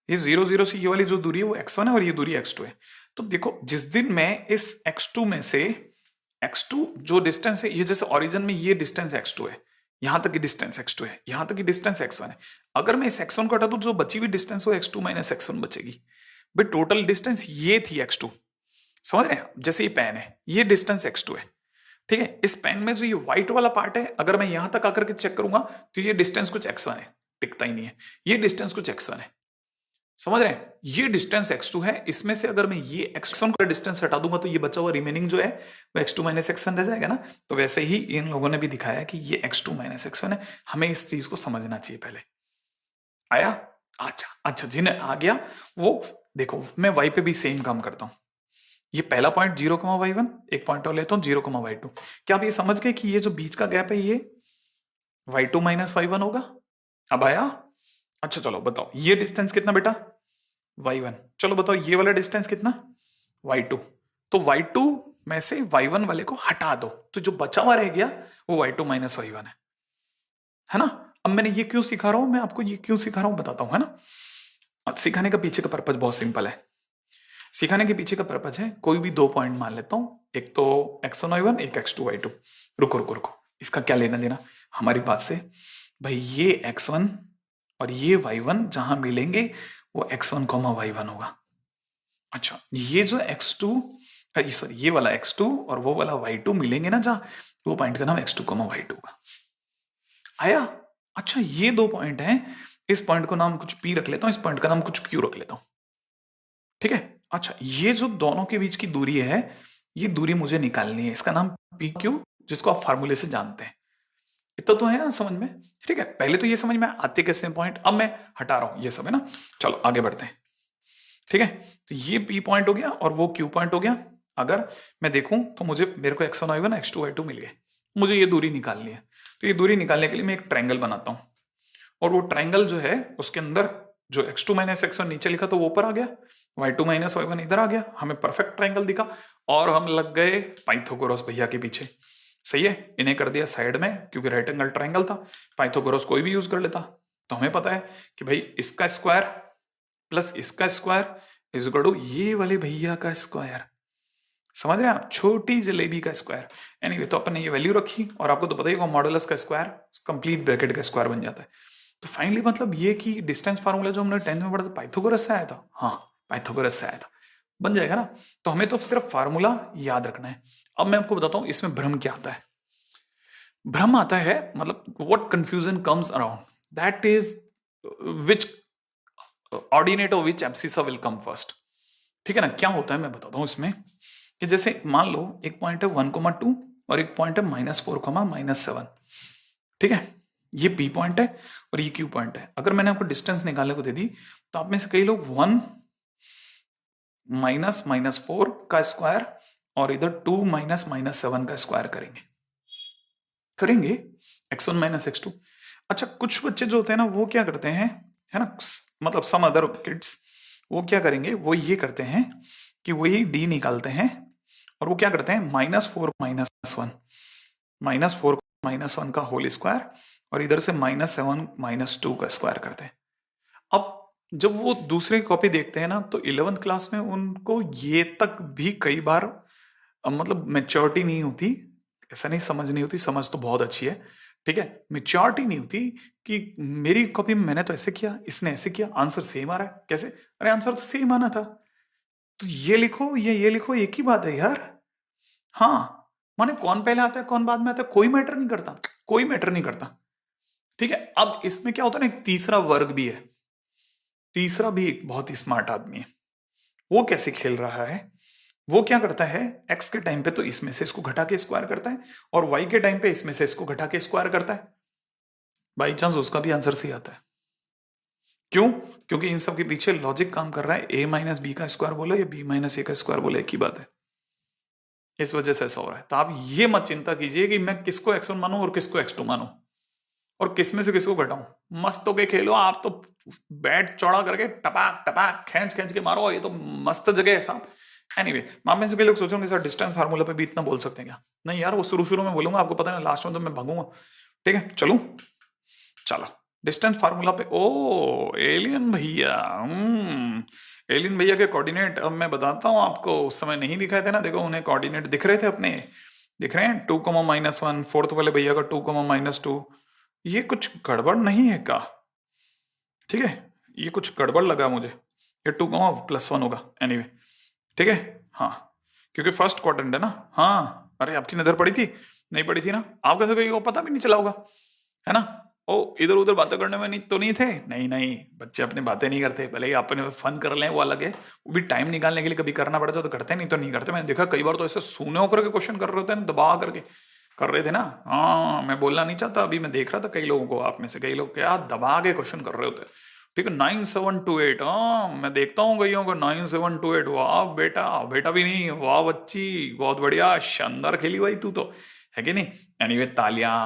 ये 0 0 से ये वाली जो दूरी है वो x1 है और ये दूरी x2 है। तो देखो, जिस दिन मैं इस x2 में से, x2 जो डिस्टेंस है, ये जैसे ओरिजिन में ये डिस्टेंस x2 है, यहां तक की डिस्टेंस x2 है, यहां तक की डिस्टेंस x1 है। अगर मैं इस x1 को हटा दूं, जो बची हुई डिस्टेंस वो x2 माइनस x1 बचेगी। भाई टोटल डिस्टेंस ये थी x2, समझ रहे हैं। जैसे ये पेन है, ये डिस्टेंस x2 है। ठीक है, इस पेन में जो ये व्हाइट वाला पार्ट है, अगर मैं यहां तक आकर के चेक करूंगा तो ये डिस्टेंस कुछ x1 है, टिकता ही नहीं है। ये डिस्टेंस कुछ x1 है, समझ रहे हैं। ये डिस्टेंस x2 है, इसमें से अगर मैं ये x1 का डिस्टेंस हटा दूंगा तो ये बचा हुआ रिमेनिंग जो है वो x2 माइनस x1 रह जाएगा ना। तो वैसे ही इन लोगों ने भी दिखाया कि ये x2 माइनस x1 है। हमें इस चीज को समझना चाहिए पहले। आया? अच्छा अच्छा, जिन्हें आ गया वो देखो, मैं y पे भी सेम काम करता हूं। ये पहला पॉइंट 0,y1, एक पॉइंट और लेता हूं 0,y2। क्या आप ये समझ गए कि ये जो बीच का गैप है ये y2 माइनस y1 होगा? अब आया? अच्छा चलो बताओ, ये डिस्टेंस कितना बेटा? y1। चलो बताओ ये वाला डिस्टेंस कितना? y2। तो y2 में से y1 वाले को हटा दो, तो जो बचा हुआ रह गया वो y2 माइनस y1 है ना। अब मैंने ये क्यों सिखा रहा हूं, मैं आपको ये क्यों सिखा रहा हूं बताता हूं, है ना। सिखाने का पीछे का पर्पज बहुत सिंपल है। सिखाने के पीछे का पर्पज है, कोई भी दो पॉइंट मान लेता हूं, एक तो x1 y1, एक x2 y2। रुको रुको रुको, इसका क्या लेना देना हमारी बात से। भाई ये x1 और ये y1 जहां मिलेंगे वो x1 y1 होगा। अच्छा, ये जो x2, सॉरी ये वाला x2 और वो वाला y2 मिलेंगे ना जहां, वो पॉइंट का नाम x2 y2 होगा। आया? अच्छा, ये दो पॉइंट हैं, इस पॉइंट को नाम कुछ p रख लेता हूं, इस पॉइंट का नाम कुछ q रख लेता हूं। ठीक है, अच्छा ये जो दोनों के बीच की दूरी है, ये दूरी मुझे निकालनी है, इसका नाम पी क्यू, जिसको आप फार्मूले से जानते हैं। इतना तो है ना समझ में। ठीक है, पहले तो ये समझ में आते कैसे पॉइंट, अब मैं हटा रहा हूं ये सब, है ना। चलो आगे बढ़ते हैं। ठीक है, तो ये पी पॉइंट हो गया और वो क्यू पॉइंट हो गया। अगर मैं देखूं तो मुझे, मेरे को x1 y1 x2 y2 मिल गए, मुझे ये दूरी निकालनी है। तो ये दूरी निकालने के लिए मैं एक ट्रायंगल बनाता हूं, और वो ट्रायंगल जो है उसके अंदर जो x2 माइनस x1 नीचे लिखा तो वो ऊपर आ गया, y2 माइनस y1 इधर आ गया, हमें परफेक्ट ट्रायंगल दिखा। और हम लग गए पाइथागोरस भैया के पीछे। सही है, इन्हें कर दिया साइड में, क्योंकि राइट एंगल ट्रायंगल था, पाइथागोरस कोई भी यूज कर लेता। तो हमें पता है कि भाई इसका स्क्वायर प्लस इसका स्क्वायर इज इक्वल टू ये वाले भैया का स्क्वायर। समझ रहे हैं आप, छोटी जलेबी का स्क्वायर। एनीवे, तो अपन ने ये वैल्यू रखी, और आपको तो पता ही होगा मॉडुलस का स्क्वायर कंप्लीट ब्रैकेट का स्क्वायर बन जाता है। तो फाइनली मतलब ये कि डिस्टेंस फार्मूला जो हमने 10th में पढ़ा था पाइथागोरस से आया था, हाँ पाइथागोरस से आया था, बन जाएगा ना। तो हमें तो सिर्फ फार्मूला याद रखना है। अब मैं आपको बताता हूं इसमें भ्रम क्या आता है। भ्रम आता है, मतलब what confusion comes around, that is which ordinate of which abscissa will come first. ठीक है ना, क्या होता है मैं बताता हूं इसमें, कि जैसे मान लो एक पॉइंट है 1,2 और एक पॉइंट है -4, -7। ठीक है, ये P पॉइंट है और ये Q पॉइंट है। अगर मैंने आपको डिस्टेंस निकालने को दे दी, तो आप में से कई लोग 1 माइनस -4 का स्क्वायर और इधर 2 माइनस -7 का स्क्वायर करेंगे x1 माइनस x2। अच्छा, कुछ बच्चे जो होते हैं ना वो क्या करते हैं, है ना, मतलब सम अदर किड्स, वो क्या करेंगे, वो ये करते हैं कि वही d निकालते हैं, और वो क्या करते हैं -4 -1, -4 -1 का होल स्क्वायर, और इधर से -7 -2 का स्क्वायर करते हैं। अब जब वो दूसरे कॉपी देखते हैं ना, तो 11th क्लास में उनको ये तक भी कई बार मतलब मेच्योरिटी नहीं होती, ऐसा नहीं समझ नहीं होती, समझ तो बहुत अच्छी है, ठीक है, मेच्योरिटी नहीं होती कि मेरी कॉपी में मैंने तो ऐसे किया, इसने ऐसे किया, आंसर सेम आ रहा है, कैसे? अरे आंसर तो सेम आना था। तो ये लिखो, ये लिखो, एक ही बात है यार। हाँ, माने कौन पहले आता है कौन बाद में आता है कोई मैटर नहीं करता, कोई मैटर नहीं करता। ठीक है, अब इसमें क्या होता है ना, एक तीसरा वर्ग भी है। तीसरा भी एक बहुत ही स्मार्ट आदमी है। वो कैसे खेल रहा है, वो क्या करता है, एक्स के टाइम पे तो इसमें से इसको घटा के स्क्वायर करता है, और वाई के टाइम पे इसमें से इसको घटा के स्क्वायर करता है। बाई चांस उसका भी आंसर सही आता है। क्यों? क्योंकि इन सब के पीछे लॉजिक काम कर रहा है, ए माइनस बी का स्क्वायर बोले या बी माइनस ए का स्क्वायर बोले, एक ही बात है। इस वजह से ऐसा हो रहा है। तो आप ये मत चिंता कीजिए कि मैं किसको x1 मानूं और किसको x2 मानूं और किस में से किसको घटाऊं। मस्त होके खेलो आप तो, बैट चौड़ा करके टपाक टपाक खींच खींच के मारो, ये तो मस्त जगह है साहब। एनीवे, आप में से कई लोग सोचोगे सर डिस्टेंस फार्मूला पे भी इतना बोल सकते हैं क्या? नहीं यार, वो शुरू शुरू में बोलूंगा, आपको पता है ना लास्ट में तो मैं भागूंगा। ठीक है, चलूं, चलो डिस्टेंस फार्मूला पे। ओ एलियन भैया, एलियन भैया के कोऑर्डिनेट अब मैं बताता हूँ आपको। उस समय नहीं दिखाए थे ना, देखो उन्हें कोऑर्डिनेट दिख रहे थे अपने, दिख रहे हैं 2,-1, फोर्थ वाले भैया का 2,-2। ये कुछ गड़बड़ नहीं है का? ठीक है, ये कुछ गड़बड़ लगा मुझे, ये 2,+1 होगा। एनीवे ठीक है, हाँ, क्योंकि फर्स्ट क्वाड्रेंट है ना। हाँ, अरे आपकी नजर पड़ी थी? नहीं पड़ी थी ना, आप कैसे कहीं पता भी नहीं चला होगा, है ना? ओ इधर उधर बातें करने में नहीं थे। नहीं नहीं, बच्चे अपने बातें नहीं करते, भले ही अपने फन कर लें वो अलग है, वो भी टाइम निकालने के लिए कभी करना पड़ता तो करते, नहीं तो नहीं करते। मैंने देखा कई बार तो ऐसे सूने होकर के क्वेश्चन कर रहे होते हैं, दबा करके कर रहे थे ना। हाँ, मैं बोलना नहीं चाहता, अभी मैं देख रहा था कई लोगों को, आप में से कई लोग क्या दबा के क्वेश्चन कर रहे होते हैं। ठीक है, 9728, हाँ मैं देखता हूँ कईयों को 9728। वाह बेटा, बेटा भी नहीं, वाह बच्ची, बहुत बढ़िया, शानदार खेली भाई तू तो, है कि नहीं? एनीवे तालियां,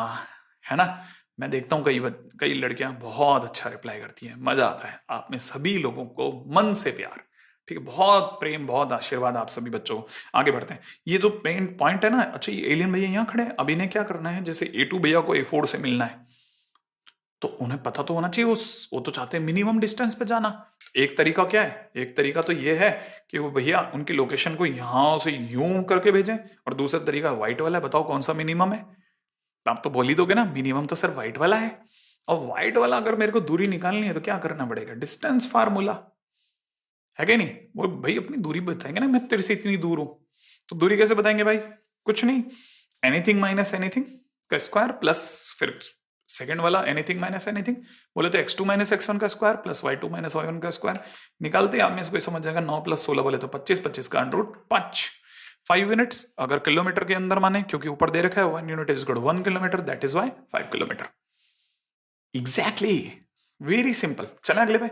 है ना? मैं देखता हूँ कई लड़कियां बहुत अच्छा रिप्लाई करती हैं, मजा आता है। आप में सभी लोगों को मन से प्यार, ठीक है, बहुत प्रेम, बहुत आशीर्वाद आप सभी बच्चों को। आगे बढ़ते हैं, ये जो पेन पॉइंट है ना, अच्छा ये एलियन भैया यहाँ खड़े हैं, अब इन्हें क्या करना है, जैसे A2 भैया को A4 से मिलना है, तो उन्हें पता तो होना चाहिए, वो तो चाहते हैं मिनिमम डिस्टेंस पे जाना। एक तरीका क्या है, एक तरीका तो ये है कि वो भैया उनकी लोकेशन को यहां से यूं करके भेजें, और दूसरा तरीका व्हाइट वाला है, बताओ कौन सा मिनिमम है? आप तो बोल ही दोगे ना, मिनिमम तो सर व्हाइट वाला है। और व्हाइट वाला अगर मेरे को दूरी निकालनी है तो क्या करना पड़ेगा, डिस्टेंस फार्मूला, है कि नहीं? वो भाई अपनी दूरी बताएंगे ना, मैं तेरे से इतनी दूर हूं, तो दूरी कैसे बताएंगे भाई? कुछ नहीं, एनीथिंग माइनस एनीथिंग का स्क्वायर प्लस, फिर सेकंड वाला एनीथिंग माइनस एनीथिंग, बोले तो x2 माइनस x1 का square plus y2 minus y1 का स्क्वायर। निकालते आप में से कोई समझ जाएगा, 9+16 बोले तो 25, 25 का अंडर रूट 5। 5 यूनिट्स अगर किलोमीटर के अंदर माने, क्योंकि ऊपर दे रखा है 1 unit is equal 1 kilometre, that is why 5 kilometre. Exactly, very simple. चले अगले पे,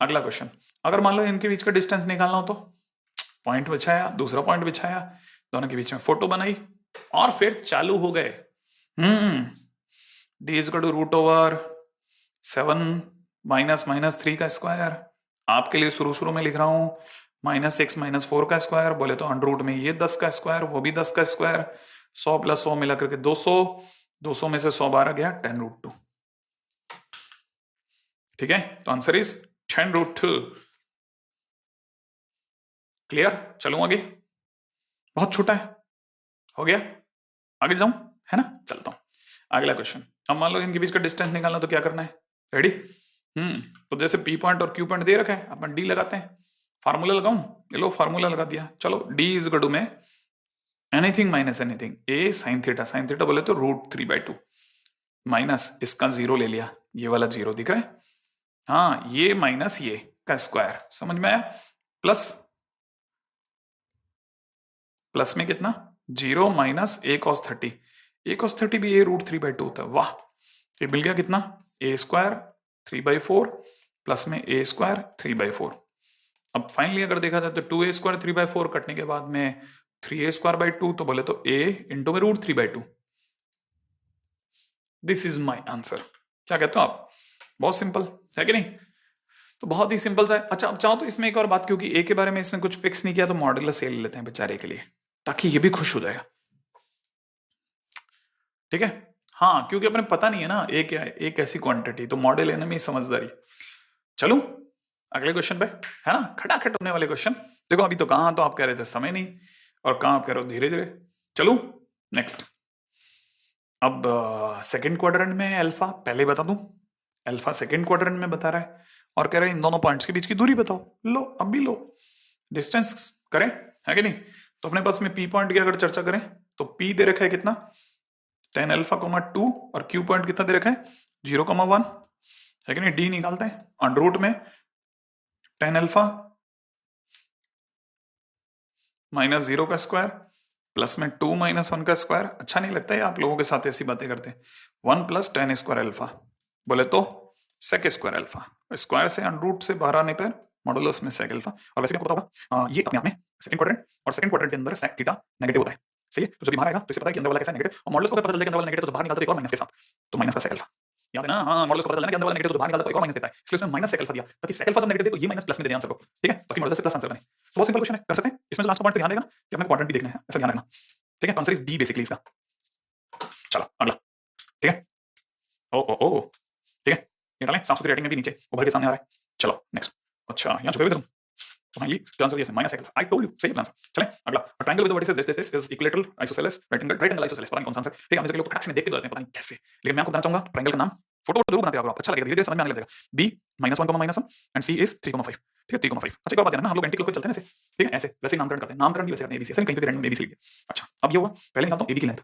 अगला क्वेश्चन। अगर मान लो इनके बीच का डिस्टेंस निकालना हो तो पॉइंट बिछाया, दूसरा पॉइंट बिछाया, दोनों के बीच में फोटो बनाई, और फिर चालू हो गए। डी इज टू √7 -3 का स्क्वायर। आपके लिए शुरू शुरू में लिख रहा हूं -6 -4 का स्क्वायर, बोले तो अंडर रूट में ये 10 का स्क्वायर, वो भी 10 का स्क्वायर, 100 + 100 मिला करके 200, 200 में से 100 बार आ गया 10√2। ठीक है, तो आंसर इज 10√2। क्लियर? चलूं आगे, बहुत छोटा है, हो गया, आगे जाऊं, है ना? चलता हूं, अगला क्वेश्चन। अब मान लो इनके बीच का डिस्टेंस निकालना, तो क्या करना है, रेडी? तो जैसे P पॉइंट और Q पॉइंट दे रखा है, अपन D लगाते हैं। फार्मूला लगाऊं? ये लो फार्मूला लगा दिया। चलो D इज इक्वल टू में anything minus anything, A sin theta, sin theta बोले तो √3/2 माइनस इसका 0 ले लिया, ये वाला 0 दिख रहा है, हाँ, ये माइनस ये का स्क्वायर, समझ में आया? प्लस, प्लस में कितना, 0 minus A cos 30, A cos 30 भी A√3/2 होता है। वाह, ये मिल गया कितना, A² 3/4 प्लस में A² 3/4। अब फाइनली अगर देखा जाए तो 2A² 3/4 कटने के बाद में 3A²/2, तो बोले तो A इंटू में √3/2। This is my answer. क्या कहते हो आप? बहुत सिंपल है कि नहीं? तो बहुत ही सिंपल सा है। अच्छा, अब चाहो तो इसमें एक और बात, क्योंकि ए के बारे में इसने कुछ फिक्स नहीं किया, तो मॉड्यूलस ए ले लेते हैं बेचारे के लिए, ताकि ये भी खुश हो जाएगा। ठीक है, हाँ, क्योंकि अपने पता नहीं है ना ए क्या है, एक ऐसी क्वांटिटी, तो मॉडल लेने में समझदारी। चलो अगले क्वेश्चन पे, है ना, खटाखट होने वाले क्वेश्चन। देखो अभी तो कहाँ तो आप कह रहे थे समय नहीं, और कहाँ आप कह रहे हो धीरे धीरे। चलो नेक्स्ट। अब सेकंड क्वाड्रेंट में अल्फा, पहले बता दूं, अल्फा सेकंड क्वाड्रेंट में बता रहा है, और कह रहा है इन दोनों पॉइंट्स के बीच की दूरी बताओ। लो अब भी लो, डिस्टेंस करें, है कि नहीं? तो अपने पास में पी पॉइंट की अगर चर्चा करें तो पी दे रखा है कितना, 10 अल्फा कोमा 2, और क्यू पॉइंट कितना दे रखा है 0,1, है कि नहीं? डी निकालते हैं, अंडर रूट में 10 अल्फा माइनस 0 का स्क्वायर प्लस में 2 माइनस 1 का स्क्वायर। अच्छा नहीं लगता है आप लोगों के साथ ऐसी बातें करते हैं? 1 प्लस 10 स्क्वायर अल्फा, बोले तो सेक स्क्वायर अल्फा, स्क्वायर से अंडर रूट से बाहर आने पर मॉडुलस में सेक अल्फा। और वैसे क्या पता होगा, ये अपने आप में सेकंड क्वाड्रेंट, और सेकंड क्वाड्रेंट के अंदर सेक थीटा नेगेटिव होता है, सही है? तो जब बाहर आएगा तो इसे पता है कि अंदर वाला कैसा है नेगेटिव, और मॉडुलस को पता चल जाए कि अंदर वाला नेगेटिव तो बाहर निकालता है एक और माइनस के साथ, तो माइनस का सेक अल्फा। याद है ना? हाँ, मॉडुलस को पता चलना कि अंदर वाला नेगेटिव तो बाहर निकालता है एक और माइनस देता है, इसलिए उसने माइनस सेक अल्फा दिया, ताकि सेक अल्फा जब नेगेटिव है तो ये माइनस प्लस में दे दे आंसर को, ठीक है? ताकि मॉडुलस से प्लस आंसर बने। तो बहुत सिंपल क्वेश्चन है, कर सकते हैं। इसमें जो लास्ट पॉइंट पे ध्यान देगा कि अपने क्वाड्रेंट भी देखना है, ऐसा ध्यान रखना, ठीक है? तो आंसर इज बी बेसिकली इसका। चलो अगला, ठीक है? ओ ओ ओ, ठीक है? ये डालें, साफ सुथरी राइटिंग में भी नीचे उभर के सामने आ रहा है। चलो नेक्स्ट। अच्छा, यहाँ छुपे हुए थे तुम, तो फाइनली आंसर ये minus sec alpha, I told you, सही आंसर। चलें अगला, a triangle with vertices this is equilateral isosceles right angle isosceles, पता नहीं कौन सा आंसर, ठीक है? हम इसके लोग खटाक से देख के तो जाते हैं, पता नहीं कैसे, लेकिन मैं आपको बताना चाहूंगा ट्रायंगल का नाम फोटो जरूर बनाते रहो आप, अच्छा लगेगा, धीरे धीरे समझ में आने लग जाएगा। बी -1, एंड सी इज 3,5, ठीक है? 3,5। अच्छा एक और बात है ना, हम लोग एंटी क्लॉकवाइज चलते हैं ऐसे, ठीक है? ऐसे वैसे नामकरण करते हैं, नामकरण भी वैसे करते हैं, एबीसी ऐसे नहीं, कहीं पे रैंडम एबीसी लिख दिया। अच्छा अब ये हुआ, पहले निकालता हूं एबी की लेंथ।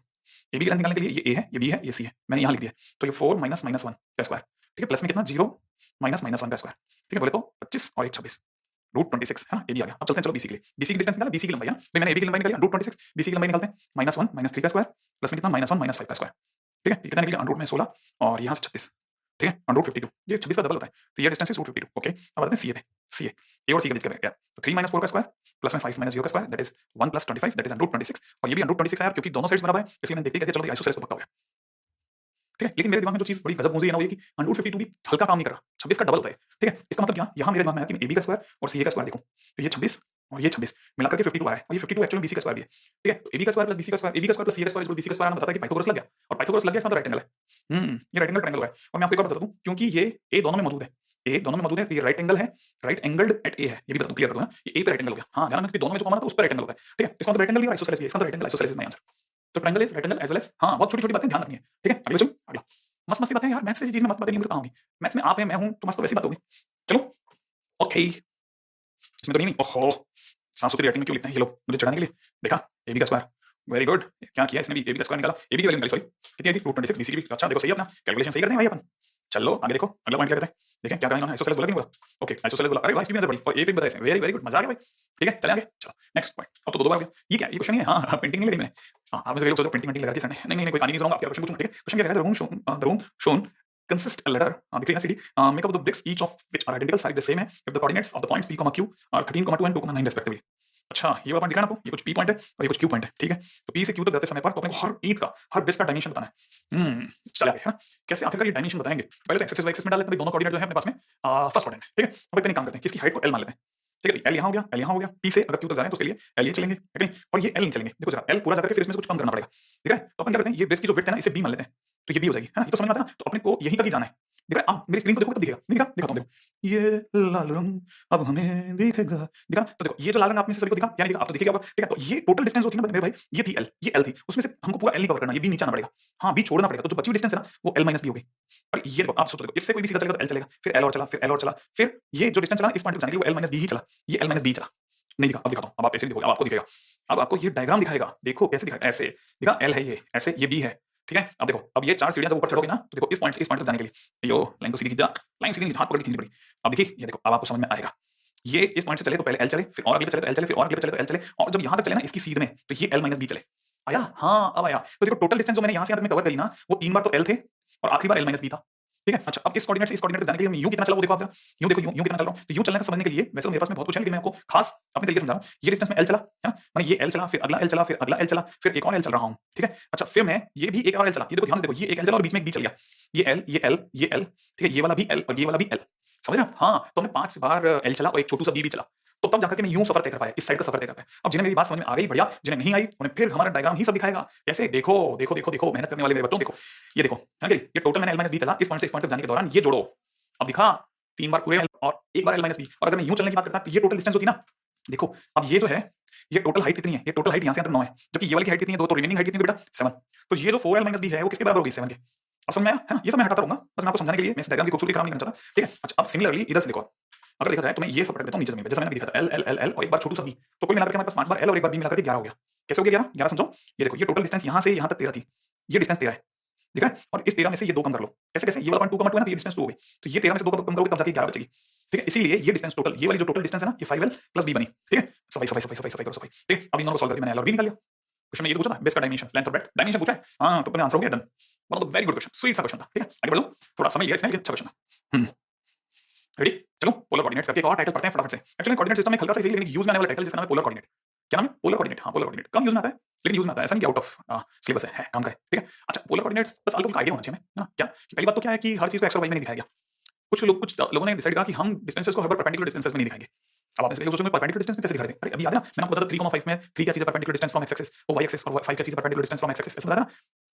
एबी की लेंथ निकालने के लिए ये ए है, ये बी है, ये सी है, मैंने यहां लिख दिया। तो ये 4 माइनस -1 का स्क्वायर, ठीक है? प्लस में कितना 0 माइनस -1 का स्क्वायर, ठीक है? बोले तो 25 और 1 26, रूट 26 है ना? एबी आ गया। अब चलते हैं चलो बीसी के लिए। बीसी की डिस्टेंस निकाला, बीसी की लंबाई है ना, भाई मैंने एबी की लंबाई निकाली, रूट 26, बीसी की लंबाई निकालते हैं, -1 -3 का स्क्वायर प्लस में कितना -1 -5 का स्क्वायर, ठीक है? ये कितना निकल गया, अंडर रूट में 16 और यहाँ से 36, ठीक है? अंडर रूट 52, ये 26 का डबल होता है, तो ये डिस्टेंस इज रूट 52, ओके? अब आते हैं सीए पे, सीए, ए और सी के बीच का गैप, तो 3 - 4 का स्क्वायर प्लस में 5 - 0 का square, that is 1 + 25, that is under root 26, और ये भी अंडर रूट 26 है यार, क्योंकि दोनों साइड्स बराबर है, इसलिए मैंने देखते ही कहते चलो आइसोसेलेस तो पक्का हो गया, ठीक है? लेकिन मेरे दिमाग में जो चीज बड़ी गजब गूंजी है ना, वो ये कि अंडर रूट 52 भी हल्का काम नहीं कर रहा, 26 का डबल होता है, ठीक है? इसका मतलब क्या, यहाँ मेरे दिमाग में आया कि मैं एबी का स्क्वायर और सीए का स्क्वायर देखूं, तो ये 26 और ये 26 मिलाकर के 52 आ रहा है, और ये 52 एक्चुअली बीसी का स्क्वायर भी है, ठीक है? तो एबी का स्क्वायर प्लस बीसी का स्क्वायर, एबी का स्क्वायर प्लस सीए का स्क्वायर इक्वल बीसी का स्क्वायर आना बताता है कि पाइथागोरस लग गया, और पाइथागोरस लग गया, इसका मतलब राइट एंगल है। ये राइट एंगल ट्रायंगल है। और मैं आपको एक और बता दूं, क्योंकि ये ए दोनों में मौजूद है, ए दोनों में मौजूद है, तो ये राइट एंगल है, राइट एंगल्ड एट ए है, ये भी बता दूं, क्लियर कर दूं ना, ये ए पे राइट एंगल हो गया। हां ध्यान रखना कि दोनों में जो कॉमन है उस पर राइट एंगल होता है, ठीक है? इसका मतलब राइट एंगल भी और आइसोसेलेस भी है, इसका मतलब right angle isosceles is my answer. तो triangle is right angle as well as, हां बहुत छोटी-छोटी बातें ध्यान रखनी है, ठीक है? अगले चलो अगला, मस्त मस्ती बातें यार, मैथ्स जैसी चीज में मस्त बातें नहीं होंगी तो कहां होंगी? मैथ्स में आप हैं, मैं हूं, तो मस्त वैसी बात होगी। चलो ओके, इसमें तो नहीं, ओहो साफ सुथरी राइटिंग में क्यों लिखते हैं ये लोग मुझे चढ़ाने के लिए? देखा एबी का स्क्वायर, वेरी गुड, क्या किया इसने भी, एबी का स्क्वायर निकाला, एबी की वैल्यू निकाली, सॉरी कितनी आई थी, रूट 26, बीसी की भी, अच्छा देखो सही है, अपना कैलकुलेशन सही करते हैं भाई अपन। चलो आगे देखो, अगला पॉइंट क्या कहते हैं, देखें क्या कहा इन्होंने, आइसोसेलेस बोला कि नहीं बोला? ओके आइसोसेलेस बोला, अरे भाई इसकी भी आंसर पड़ी और ए पे बताया, वेरी वेरी गुड, मजा आ गया भाई, ठीक है? चले आगे, चलो नेक्स्ट पॉइंट। अब तो दो बार हो गया, ये क्या, ये क्वेश्चन ही है, हां पेंटिंग नहीं लगी मैंने, हां आप में से लोग सोचो पेंटिंग लगा दी सर ने, नहीं नहीं कोई कहानी नहीं सुनाऊंगा, आपके क्वेश्चन पूछूंगा, ठीक है? क्वेश्चन क्या कह रहा है, the room shown consist a ladder, दिख रही है ना सीढ़ी, make up of the bricks each of which are identical, side the same है, if the coordinates of the points p, q are 13,2 and 2,9 respectively। अच्छा ये वाला पॉइंट दिख रहा है आपको, ये कुछ पी पॉइंट है और ये कुछ क्यू पॉइंट है, ठीक है? तो पी से क्यू तक जाते समय पर तो अपने को हर ईंट का, हर ब्रिक्स का डायमेंशन बताना है। चले आगे, है ना? कैसे आखिरकार ये डायमेंशन बताएंगे? पहले तो एक्स एक्सिस में डाल लेते हैं, दोनों कोऑर्डिनेट जो है अपने पास में फर्स्ट कोऑर्डिनेट, ठीक है? अब एक काम करते हैं कि इसकी हाइट को एल मान लेते हैं, ठीक है? एल यहाँ हो गया, एल यहाँ हो गया, पी से अगर क्यू तक जा रहे हैं तो उसके लिए एल ये चलेंगे, ठीक है? और ये एल नहीं चलेंगे, देखो जरा एल पूरा जाकर फिर इसमें से कुछ कम करना पड़ेगा, ठीक है? तो अपन क्या करते हैं, ये ब्रिक्स की जो विड्थ है ना, इसे बी मान लेते हैं, तो ये बी हो जाएगी, है ना? ये तो समझ में आता है ना? तो अपने को यहीं तक ही जाना है, दिख रहा है? आप मेरी स्क्रीन को देखो तब दिखेगा, नहीं दिखा? दिखाता हूँ देखो, ये लाल रंग अब हमें दिखेगा, दिखा? तो देखो ये जो लाल रंग आप में से सभी को दिखा या नहीं दिखा, आप तो दिखेगा होगा, ठीक है? तो ये टोटल डिस्टेंस होती है ना मेरे भाई, ये थी एल, ये एल थी, उसमें से हमको पूरा एल नहीं कवर करना, ये बी नीचे आना पड़ेगा, हाँ बी छोड़ना पड़ेगा, तो जो बची हुई डिस्टेंस है ना वो एल माइनस बी हो गई। और ये देखो आप सोचो, देखो इससे कोई भी सीधा चलेगा तो एल चलेगा, फिर एल और चला, फिर एल और चला, फिर ये जो डिस्टेंस चला इस पॉइंट तक जाने के लिए वो एल माइनस बी ही चला, ये एल माइनस बी चला, नहीं दिखा? अब दिखाता हूँ, अब आप ऐसे देखोगे, अब आपको दिखेगा, अब आपको ये डायग्राम दिखाएगा, देखो कैसे दिखाएगा, ऐसे दिखा, एल है ये, ऐसे ये बी है, ठीक है? अब देखो, अब ये 4 सीढ़ियां जब ऊपर चढ़ोगे ना, तो देखो इस पॉइंट से इस पॉइंट तक जाने के लिए यो लाइन को सीधी खींच जा, लाइन सीधी हाथ पकड़ के खींचनी पड़ी। अब देखिए ये देखो, अब आपको समझ में आएगा, ये इस पॉइंट से चले तो पहले एल चले, फिर और अगले पे चले तो एल चले, फिर और अगले पे चले तो एल चले, और जब यहां तक चले ना इसकी सीध में, तो ये एल माइनस बी चले। आया? हाँ अब आया। तो देखो टोटल डिस्टेंस जो मैंने यहां से यहां तक में कवर करी ना, वो 3 बार तो एल थे और आखिरी बार एल माइनस बी था, ठीक है? अच्छा अब इस कोऑर्डिनेट से इस कोऑर्डिनेट तक जाने के लिए मैं यूं कितना चला वो देखो आप जरा, यूं देखो, यूं कितना चल रहा हूं, तो यूं चलने का समझने के लिए वैसे तो मेरे पास में बहुत कुछ है, लेकिन मैं आपको खास अपने तरीके से समझा रहा हूं। ये डिस्टेंस में एल चला, है ना? माने ये एल चला, फिर अगला एल चला, फिर अगला एल चला, फिर एक और एल चल रहा हूं, ठीक है? अच्छा फिर मैं ये भी एक और एल चला, ये देखो ध्यान से देखो, ये एक एल चला और बीच में एक बी चल गया, ये एल, ये एल, ये एल, ठीक है? ये वाला भी एल और ये वाला भी एल, समझ रहे हो? हाँ तो हमने 5 बार एल चला और एक छोटू सा बी भी चला, तो तब जाकर के मैं यूं सफर तय कर पाया, इस साइड का सफर तय कर पाया। अब जिन्हें मेरी बात समझ में आ गई बढ़िया, जिन्हें नहीं आई उन्हें फिर हमारा डायग्राम ही सब दिखाएगा। कैसे? देखो देखो देखो देखो, मेहनत करने वाले मेरे बच्चों देखो, ये देखो है ना, ये टोटल मैंने एल माइनस बी चला, इस पॉइंट से इस पॉइंट तक जाने के दौरान ये जोड़ो, अब दिखा 3 बार पूरे एल और एक बार एल माइनस बी, और अगर मैं यूं चलने की बात करता तो ये टोटल डिस्टेंस होती ना, देखो अब ये जो है, ये टोटल हाइट कितनी है, ये टोटल हाइट यहां से यहां तक 9 है, जबकि ये वाली हाइट कितनी है 2, तो रिमेनिंग हाइट कितनी है बेटा 7, तो ये जो 4l माइनस बी है वो किसके बराबर होगी 7 के। अब समझ में आया है ना? ये सब मैं हटाता रहूंगा, बस मैं आपको समझाने के लिए, मैं इस डायग्राम की खूबसूरती खराब नहीं करना चाहता, ठीक है? अच्छा अब सिमिलरली इधर से देखो, अगर देखा जाए तो मैं ये सब पकड़ देता हूँ नीचे जमीन पे, जैसे मैंने दिखा था एल एल एल एल और एक बार छोटू सा बी, तो कुल मिलाकर हमारे पास 5 बार एल और एक बार बी मिलाकर के 11 हो गया। कैसे हो गया 11? 11 समझो, ये देखो ये टोटल डिस्टेंस यहाँ से यहाँ तक 13 थी, ये डिस्टेंस 13 है, दिख रहा है? और इस 13 में से ये 2 कम कर लो, कैसे कैसे? ये वाला पॉइंट 2 है ना, तो ये डिस्टेंस 2 हो गई, तो ये 13 में से 2 कम करोगे तब जाके 11 बचेगी, ठीक है? इसीलिए ये डिस्टेंस टोटल, ये वाली जो टोटल डिस्टेंस है ना, ये 5l प्लस b बनी, ठीक है? सफाई सफाई सफाई सफाई सफाई करो सफाई, ठीक है? अब इन दोनों को सॉल्व करके मैंने एल और बी निकाल लिया। क्वेश्चन में ये तो पूछा था बेस का डायमेंशन, लेंथ और ब्रेड्थ, डायमेंशन पूछा है, हाँ तो अपने आंसर हो गया, done. One of the very good question, sweet सा क्वेश्चन था, ठीक है? आगे बढ़ लो, थोड़ा समय लिया इसने लेकिन अच्छा क्वेश्चन था। रेडी? चलो पोलर कोऑर्डिनेट्स करके एक और टाइटल पढ़ते हैं फटाफट से। एक्चुअली कोऑर्डिनेट सिस्टम में हल्का सा इजी लेकिन यूज में आने वाला टाइटल जिसका नाम है पोलर कोऑर्डिनेट। क्या नाम है? Polar coordinate. हाँ पोलर कोऑर्डिनेट कम यूज में आता है लेकिन यूज में आता है, ऐसा नहीं कि आउट ऑफ सिलेबस है काम का है, ठीक है? अच्छा पोलर कोऑर्डिनेट्स बस हल्का आइडिया होना चाहिए हमें, है ना? क्या कि पहली बात तो क्या है कि हर चीज को एक्स और वाई में नहीं दिखाया गया। कुछ लोगों ने डिसाइड करा कि हम डिस्टेंसेस को हर बार परपेंडिकुलर डिस्टेंसेस में नहीं दिखाएंगे। अब आप इसके लिए सोचोगे परपेंडिकुलर डिस्टेंस में कैसे दिखा रहे थे? अरे अभी याद है ना मैंने आपको बताया था 3,5 में 3 क्या चीज है perpendicular distance from x axis, वो वाई एक्सिस, और 5 क्या चीज है perpendicular distance from x axis, ऐसा बताया था ना?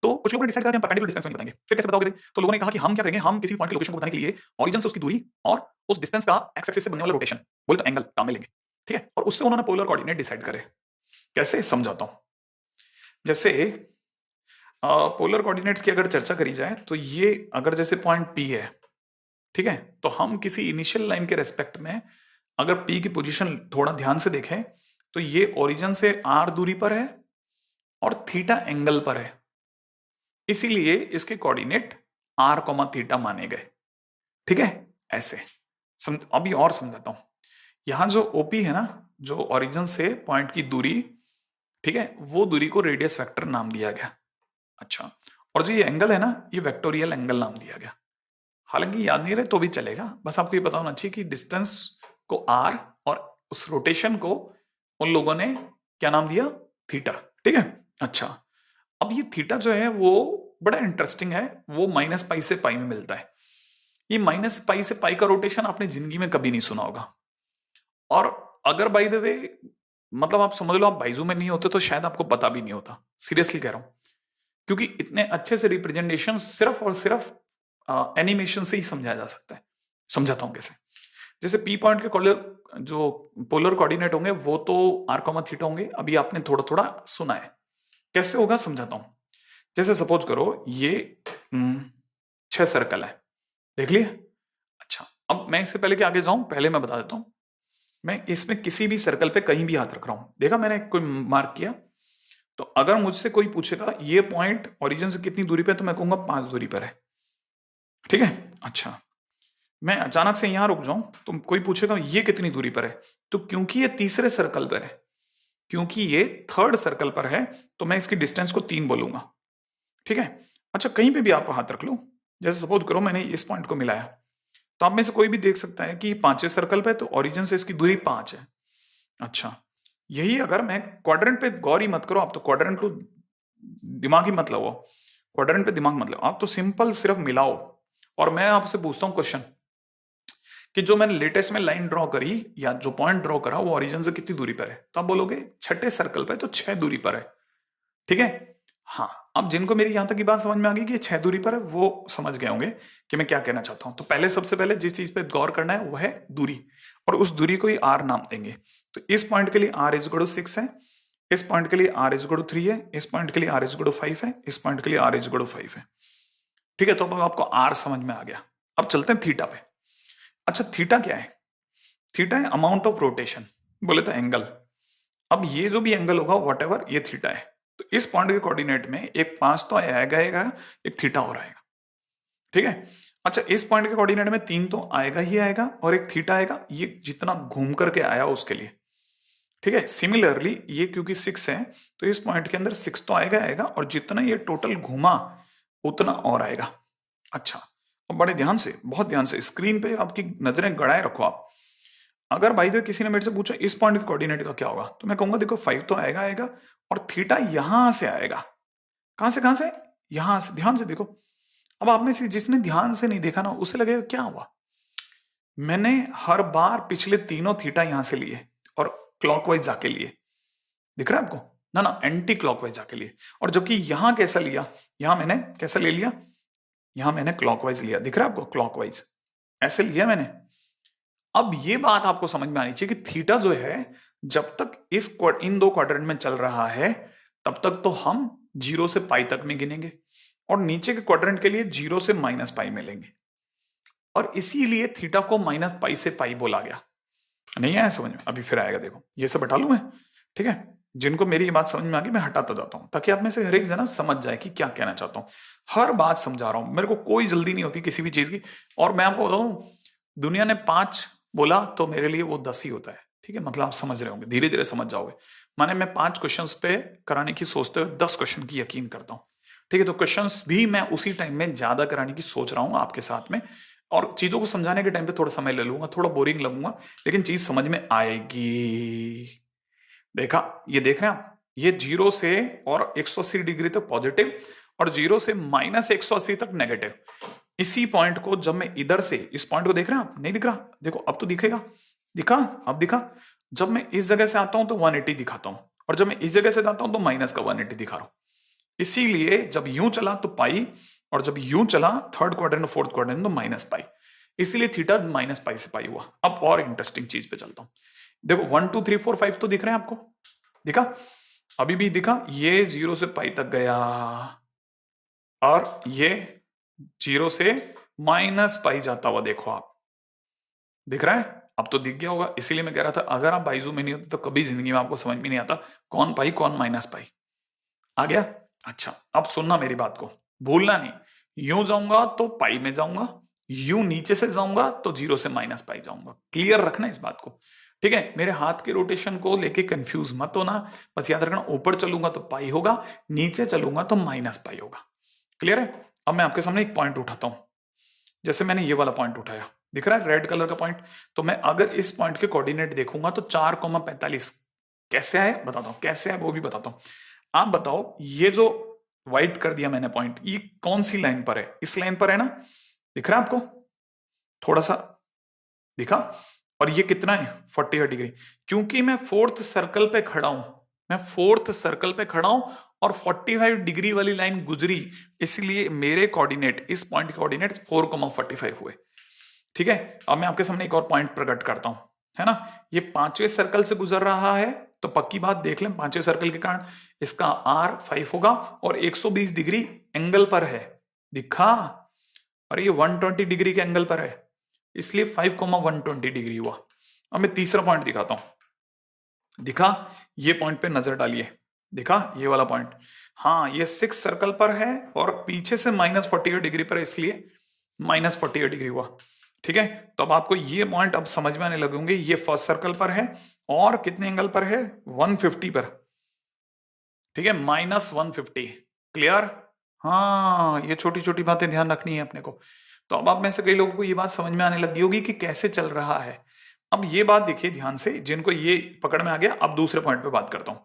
तो कुछ लोगों ने डिसाइड करा कि हम परपेंडिकुलर डिस्टेंस में बताएंगे, फिर कैसे बताओगे? तो लोगों ने कहा कि हम क्या करेंगे, हम किसी पॉइंट की लोकेशन को बताने के लिए ओरिजिन से उसकी दूरी और उस डिस्टेंस का एक्स एक्सिस से बनने वाला रोटेशन, बोले तो एंगल काम में लेंगे, ठीक है? और उससे उन्होंने पोलर कोऑर्डिनेट डिसाइड करे। कैसे समझाता हूं। जैसे पोलर कोऑर्डिनेट्स की अगर चर्चा करी जाए तो ये अगर जैसे पॉइंट पी है, ठीक है, तो हम किसी इनिशियल लाइन के रेस्पेक्ट में अगर पी की पोजीशन थोड़ा ध्यान से देखें तो ये ओरिजिन से आर दूरी पर है और थीटा एंगल पर है, इसीलिए इसके कोऑर्डिनेट आर कॉमा थीटा माने गए, ठीक है? ऐसे अभी और समझाता हूं। यहां जो ओपी है ना, जो ओरिजिन से पॉइंट की दूरी, ठीक है, वो दूरी को रेडियस वेक्टर नाम दिया गया। अच्छा, और जो ये एंगल है ना, ये वेक्टोरियल एंगल नाम दिया गया। हालांकि याद नहीं रहे तो भी चलेगा, बस आपको ये पता होना चाहिए कि डिस्टेंस को आर और उस रोटेशन को उन लोगों ने क्या नाम दिया? थीटा, ठीक है? अच्छा, अब ये थीटा जो है वो बड़ा इंटरेस्टिंग है, वो माइनस पाई से पाई में मिलता है। ये माइनस पाई से पाई का रोटेशन आपने जिंदगी में कभी नहीं सुना होगा, और अगर बाय द वे मतलब आप समझ लो आप बाइजू में नहीं होते तो शायद आपको पता भी नहीं होता, सीरियसली कह रहा हूं, क्योंकि इतने अच्छे से रिप्रेजेंटेशन सिर्फ और सिर्फ एनिमेशन से ही समझाया जा सकता है। समझाता हूं कैसे। जैसे पी पॉइंट के कॉलर जो पोलर कोऑर्डिनेट होंगे वो तो आर कॉमा थीटा होंगे, अभी आपने थोड़ा थोड़ा सुना है, कैसे होगा समझाता हूं। जैसे सपोज करो ये 6 सर्कल है, देख लिए? अच्छा, अब मैं इससे पहले कि आगे जाऊं पहले मैं बता देता हूं, मैं इसमें किसी भी सर्कल पे कहीं भी हाथ रख रहा हूं, देखा मैंने कोई मार्क किया, तो अगर मुझसे कोई पूछेगा ये पॉइंट ओरिजिन से कितनी दूरी पे है तो मैं कहूंगा 5 दूरी पर है, ठीक है? अच्छा, मैं अचानक से यहां रुक जाऊं तो कोई पूछेगा ये कितनी दूरी पर है, तो क्योंकि ये तीसरे सर्कल पर है, क्योंकि ये थर्ड सर्कल पर है, तो मैं इसकी डिस्टेंस को 3 बोलूंगा, ठीक है? अच्छा, कहीं पे भी आप हाथ रख लो, जैसे सपोज करो मैंने इस पॉइंट को मिलाया, तो आप में से कोई भी देख सकता है कि 5वें सर्कल पे तो ओरिजिन से इसकी दूरी 5 है। अच्छा, यही अगर मैं क्वाड्रेंट पे गौर ही मत करो आप, तो क्वाड्रेंट को दिमाग ही मत लगाओ, क्वाड्रेंट पे दिमाग मत लगाओ, आप तो सिंपल सिर्फ मिलाओ, और मैं आपसे पूछता हूं क्वेश्चन कि जो मैंने लेटेस्ट में लाइन ड्रॉ करी या जो पॉइंट ड्रॉ करा वो ओरिजिन से कितनी दूरी पर है, तो आप बोलोगे 6ठे सर्कल पे तो 6 दूरी पर है, ठीक है? हाँ, अब जिनको मेरी यहां तक की बात समझ में आ गई कि 6 दूरी पर है वो समझ गए होंगे कि मैं क्या कहना चाहता हूं। तो पहले सबसे पहले जिस चीज पे गौर करना है वो है दूरी, और उस दूरी को ही आर नाम देंगे। तो इस पॉइंट के लिए आर इज इक्वल टू 6 है, इस पॉइंट के लिए आर इज इक्वल टू 3 है, इस पॉइंट के लिए आर इज इक्वल टू 5 है, इस पॉइंट के लिए आर इज इक्वल टू 5 है, ठीक है? तो अब आपको आर समझ में आ गया। अब चलते हैं थीटा पे। अच्छा, थीटा क्या है? थीटा है अमाउंट ऑफ रोटेशन, बोले तो एंगल। अब ये जो भी एंगल होगा व्हाटएवर, ये थीटा है। तो इस पॉइंट के कोऑर्डिनेट में एक 5 तो आएगा, एक थीटा और आएगा, ठीक है? अच्छा, इस पॉइंट के कोऑर्डिनेट में 3 तो आएगा ही आएगा और एक थीटा आएगा, ये जितना घूम करके आया उसके लिए, ठीक है? सिमिलरली ये क्योंकि 6 है तो इस पॉइंट के अंदर 6 तो आएगा और जितना ये टोटल घूमा उतना और आएगा। अच्छा, अब बड़े ध्यान से, बहुत ध्यान से स्क्रीन पे आपकी नजरें गड़ाए रखो आप। अगर भाई देखो किसी ने मेरे से पूछा इस पॉइंट के कोऑर्डिनेट का क्या होगा, तो मैं कहूंगा देखो 5 तो आएगा और थीटा यहां से आएगा। कहां से? यहां से। ध्यान से देखो। अब आप में से जिसने ध्यान से नहीं देखा ना उसे लगेगा क्या हुआ, मैंने हर बार पिछले तीनों थीटा यहां से लिए और क्लॉकवाइज जाके लिए, दिख रहा है आपको ना? एंटी क्लॉकवाइज जाके लिए, और जबकि यहां कैसा लिया, यहां मैंने कैसा ले लिया, यहां मैंने क्लॉकवाइज लिया, दिख रहा है आपको? क्लॉकवाइज ऐसे लिया मैंने। अब ये बात आपको समझ में आनी चाहिए कि थीटा जो है जब तक इन दो क्वाड्रेंट में चल रहा है तब तक तो हम 0 से पाई तक में गिनेंगे, और नीचे के क्वाड्रेंट के लिए 0 से माइनस पाई में लेंगे। और इसीलिए थीटा को माइनस पाई से पाई बोला गया। नहीं आया समझ में? अभी फिर आएगा, देखो ये सब हटा लूं मैं, ठीक है। जिनको मेरी ये बात समझ में आ गई मैं हटाता जाता हूं, ताकि आप में से हर एक जना समझ जाए कि क्या कहना चाहता हूं। हर बात समझा रहा हूं, मेरे को कोई जल्दी नहीं होती किसी भी चीज की। और मैं आपको बताऊं, दुनिया ने 5 बोला तो मेरे लिए वो 10 ही होता है, ठीक है। मतलब आप समझ रहे होंगे, धीरे धीरे समझ जाओगे। माने मैं 5 क्वेश्चंस पे कराने की सोचते हुए 10 क्वेश्चन की यकीन करता हूँ, ठीक है। तो क्वेश्चंस भी मैं उसी टाइम में ज्यादा कराने की सोच रहा हूँ आपके साथ में। और चीजों को समझाने के टाइम पे थोड़ा समय ले लूंगा, थोड़ा बोरिंग लगूंगा, लेकिन चीज समझ में आएगी। देखा, ये देख रहे हैं आप, ये 0 से और 180 डिग्री तक पॉजिटिव, और 0 से माइनस 180 तक नेगेटिव। इसी पॉइंट को जब मैं इधर से, इस पॉइंट को देख रहे हैं आप? नहीं दिख रहा? देखो अब तो दिखेगा, दिखा? अब दिखा? जब मैं इस जगह से आता हूं तो 180 दिखाता हूं, और जब मैं इस जगह से जाता हूं तो माइनस का 180 दिखा रहा हूं। इसीलिए जब यूं चला तो पाई, और जब यूं चला थर्ड क्वाड्रेंट फोर्थ क्वाड्रेंट तो माइनस पाई। इसीलिए थीटा माइनस पाई से पाई हुआ। अब और इंटरेस्टिंग चीज पे चलता हूं। देखो 1 2 3 4 5 तो दिख रहे हैं आपको? दिखा? अभी भी दिखा? ये 0 से पाई तक गया, और ये 0 से माइनस पाई जाता हुआ देखो आप, दिख रहा है? अब तो दिख गया होगा। इसीलिए मैं कह रहा था अगर आप बाइजू में नहीं होते तो कभी जिंदगी में आपको समझ में नहीं आता कौन पाई कौन माइनस पाई। आ गया? अच्छा, अब सुनना मेरी बात को, भूलना नहीं। यूं जाऊंगा तो पाई में जाऊंगा, यूं नीचे से जाऊंगा तो 0 से माइनस पाई जाऊंगा। क्लियर रखना इस बात को, ठीक है। मेरे हाथ के रोटेशन को लेके कंफ्यूज मत होना। बस याद रखना, ऊपर चलूंगा तो पाई होगा, नीचे चलूंगा तो माइनस पाई होगा। क्लियर है? अब मैं आपके सामने एक पॉइंट उठाता हूं। जैसे मैंने ये वाला पॉइंट उठाया, दिख रहा है रेड कलर का पॉइंट। तो मैं अगर इस पॉइंट के कोऑर्डिनेट देखूंगा तो 4,45 कैसे आए बताता हूं, कैसे आए वो भी बताता हूं। आप बताओ, ये जो व्हाइट कर दिया मैंने पॉइंट, ये कौन सी लाइन पर है? इस लाइन पर है ना? दिख रहा है आपको? थोड़ा सा दिखा? और ये कितना है? 48 डिग्री। क्योंकि मैं फोर्थ सर्कल पे खड़ा हूं, मैं फोर्थ सर्कल पे खड़ा हूं और 45 डिग्री वाली लाइन गुजरी, इसलिए मेरे कोऑर्डिनेट, इस पॉइंट के कोऑर्डिनेट 4,45 हुए, ठीक है। अब मैं आपके सामने एक और पॉइंट प्रकट करता हूं, है ना। ये 5वें सर्कल से गुजर रहा है, तो पक्की बात देख लें 5वें सर्कल के कारण इसका R 5 होगा, और 120 डिग्री एंगल पर है। दिखा? और ये 120 डिग्री के एंगल पर है, इसलिए 5,120 डिग्री हुआ। अब मैं तीसरा पॉइंट दिखाता हूं। दिखा? ये पॉइंट पे नजर डालिए। दिखा ये वाला पॉइंट? हाँ, ये 6 सर्कल पर है और पीछे से -48 डिग्री पर है, इसलिए -48 डिग्री हुआ, ठीक है। तो अब आपको ये पॉइंट अब समझ में आने लगेंगे। ये फर्स्ट सर्कल पर है और कितने एंगल पर है? 150 पर, ठीक है, -150। क्लियर? हाँ, ये छोटी छोटी बातें ध्यान रखनी है अपने को। तो अब आप में से कई लोगों को ये बात समझ में आने लगी होगी कि कैसे चल रहा है। अब ये बात देखिए ध्यान से, जिनको ये पकड़ में आ गया। अब दूसरे पॉइंट पे बात करता हूं।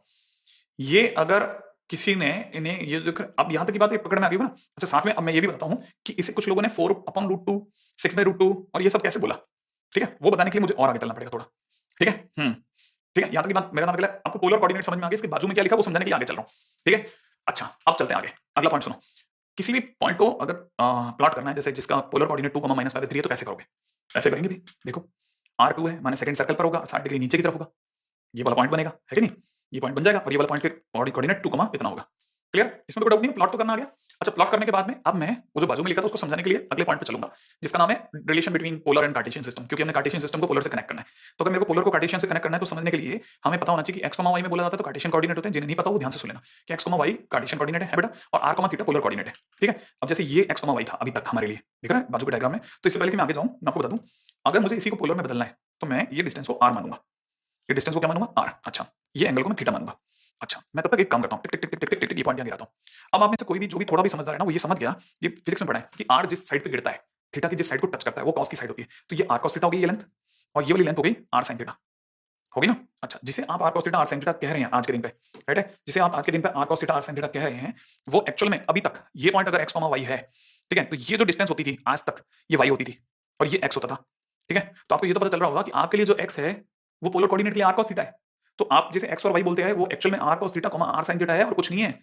ये अगर किसी ने इन्हें ये जो, अब यहां तक की बात पकड़ में आ गई ना। अच्छा, साथ में अब मैं ये भी बताता हूं कि इसे कुछ लोगों ने 4/√2, 6/√2 और ये सब कैसे बोला, ठीक है। वो बताने के लिए मुझे और आगे चलना पड़ेगा थोड़ा, ठीक है। ठीक है, यहां तक की बात मेरा नाम अगला, आपको पोलर कोऑर्डिनेट समझ में आ गया, इसके बाजू में क्या लिखा वो समझाने के लिए आगे चल रहा हूं, ठीक है। अच्छा, अब चलते हैं आगे। अगला पॉइंट सुनो। किसी भी पॉइंट को अगर प्लॉट करना है, जैसे जिसका पोलर कोऑर्डिनेट 2,-5/3 है, तो कैसे करोगे? ऐसे करेंगे भी। देखो R2 है, माने सेकंड सर्कल पर होगा, 60 डिग्री नीचे की तरफ होगा, ये वाला पॉइंट बनेगा, है कि नहीं? ये पॉइंट बन जाएगा, और ये वाला पॉइंट के कोऑर्डिनेट 2, इतना होगा। क्लियर? इसमें तो कोई डाउट नहीं है, प्लॉट तो करना आ गया। अच्छा, प्लॉट करने के बाद में अब मैं वो जो बाजू में लिखा था उसको समझाने के लिए अगले पॉइंट पे चलूंगा, जिसका नाम है relation between polar and Cartesian system, क्योंकि हमने कार्टेशियन सिस्टम को पोलर से कनेक्ट करना है। तो अगर मेरे को पोलर को कार्टेशियन से कनेक्ट करना है, तो समझने के लिए हमें पता होना चाहिए कि x, y में बोला जाता है तो कार्टेशियन कोऑर्डिनेट होते हैं। जिन्हें नहीं पता वो ध्यान से सुन लेना कि x, y कार्टेशियन कोऑर्डिनेट है बेटा, और r, थीटा पोलर कोऑर्डिनेट है, ठीक है। अब जैसे ये x, y था अभी तक हमारे लिए, दिख रहा है बाजू के डायग्राम में। तो इससे पहले कि मैं आगे जाऊं, मैं आपको बता दूं, अगर मुझे इसी को पोलर में बदलना है तो मैं ये डिस्टेंस को r मानूंगा, ये डिस्टेंस को क्या मानूंगा? r। अच्छा, ये एंगल को मैं थीटा मानूंगा। अच्छा, मैं तब तक एक काम करता हूं, टिक टिक टिक टिक टिक टिक, ये पॉइंट यहां गिराता हूं। अब आप में से कोई भी जो भी थोड़ा भी समझदार है ना, वो ये समझ गया, ये फिजिक्स में पढ़ा है कि r जिस साइड पे गिरता है, थीटा की जिस साइड को टच करता है वो कॉस की साइड होती है। तो ये r cos थीटा हो गई ये लेंथ, और ये वाली लेंथ हो गई r sin थीटा, होगी ना। अच्छा, जिसे आप r cos theta r sin theta कह रहे हैं आज के दिन पे, राइट है, जिसे आप आज के दिन पे r cos theta r sin theta कह रहे हैं, वो एक्चुअल में अभी तक ये पॉइंट अगर x, y है, ठीक है, तो ये जो डिस्टेंस होती थी आज तक, ये y होती थी और ये x होता था, ठीक है। तो आपको ये तो पता चल रहा होगा कि आपके लिए जो x है वो पोलर कोऑर्डिनेट के लिए r cos थीटा है। तो आप जिसे x और y बोलते हैं वो एक्चुअल में r cos theta, r sin theta है और कुछ नहीं है।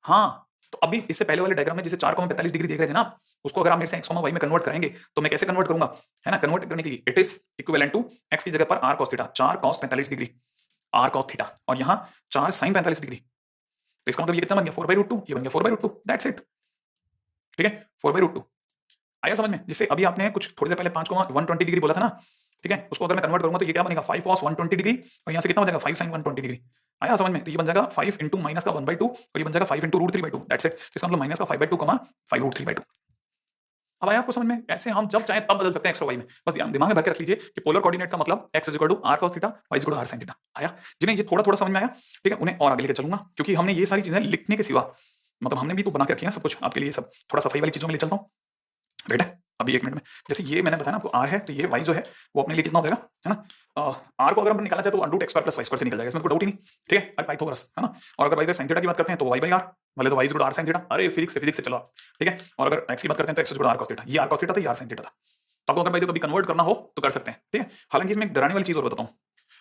हाँ, तो अभी इससे पहले वाले डायग्राम में जिसे 4,45 डिग्री देख रहे थे ना आप, उसको अगर आप मेरे से x, y में कन्वर्ट करेंगे तो मैं कैसे कन्वर्ट करूंगा, है ना। कन्वर्ट करने के लिए it is equivalent to x की जगह पर r cos theta, 4 cos 45 degree r cos theta, और यहां 4 sin 45 डिग्री। तो इसका मतलब ये कितना बन गया? 4/√2। ये बन गया 4/√2, दैट्स इट, ठीक है, 4/√2। आया समझ में? जिससे अभी आपने कुछ थोड़ी देर पहले 5,120 डिग्री बोला था ना, ठीक है? उसको अगर मैं कन्वर्ट करूंगा तो ये क्या बनेगा 5 cos 120 डिग्री और यहाँ से कितना हो जाएगा 5 sin 120 डिग्री। आया समझ में? तो ये बन जाएगा 5 इंटू माइनस का 1/2 और ये बन जाएगा 5 इंटू रूट 3/2। That's it. इसका मतलब माइनस का 5/2 कमा 5 रूट 3/2। अब आया आपको समझ में? ऐसे हम जब चाहे तब बदल सकते हैं एक्स और वाई में। बस दिमाग में भर के रख लीजिए कि पोलर कोऑर्डिनेट का मतलब x is equal to r cos theta, y is equal to r sin theta. आया? जिन्हें ये थोड़ा थोड़ा समझ में आया, ठीक है, उन्हें और आगे लेके चलूंगा, क्योंकि हमने ये सारी चीजें लिखने के सिवा, मतलब हमने भी तो बना के रखी है ना सब कुछ आपके लिए। सब थोड़ा सफाई वाली चीजों में ले चलता हूँ बेटा अभी 1 मिनट में। जैसे ये मैंने बताया ना आपको r है, तो ये y जो है वो अपने लिए कितना हो जाएगा, है ना? r को अगर हम निकाला जाए तो 1√x² + y² से निकल जाएगा, इसमें कोई डाउट ही नहीं, ठीक है? और पाइथागोरस, है ना? और अगर इधर sin थीटा की बात करते हैं तो y/r, भले तो y is equal to r sin theta. अरे फिजिक्स से चलो आप, ठीक है? और अगर x की बात करते हैं तो x is equal to r cos theta. ये r cos थीटा था, ये r sin थीटा था। तो आपको अगर भाई कभी कन्वर्ट करना हो तो कर सकते हैं, ठीक है? हालांकि इसमें एक डराने वाली चीज और बताता हूँ।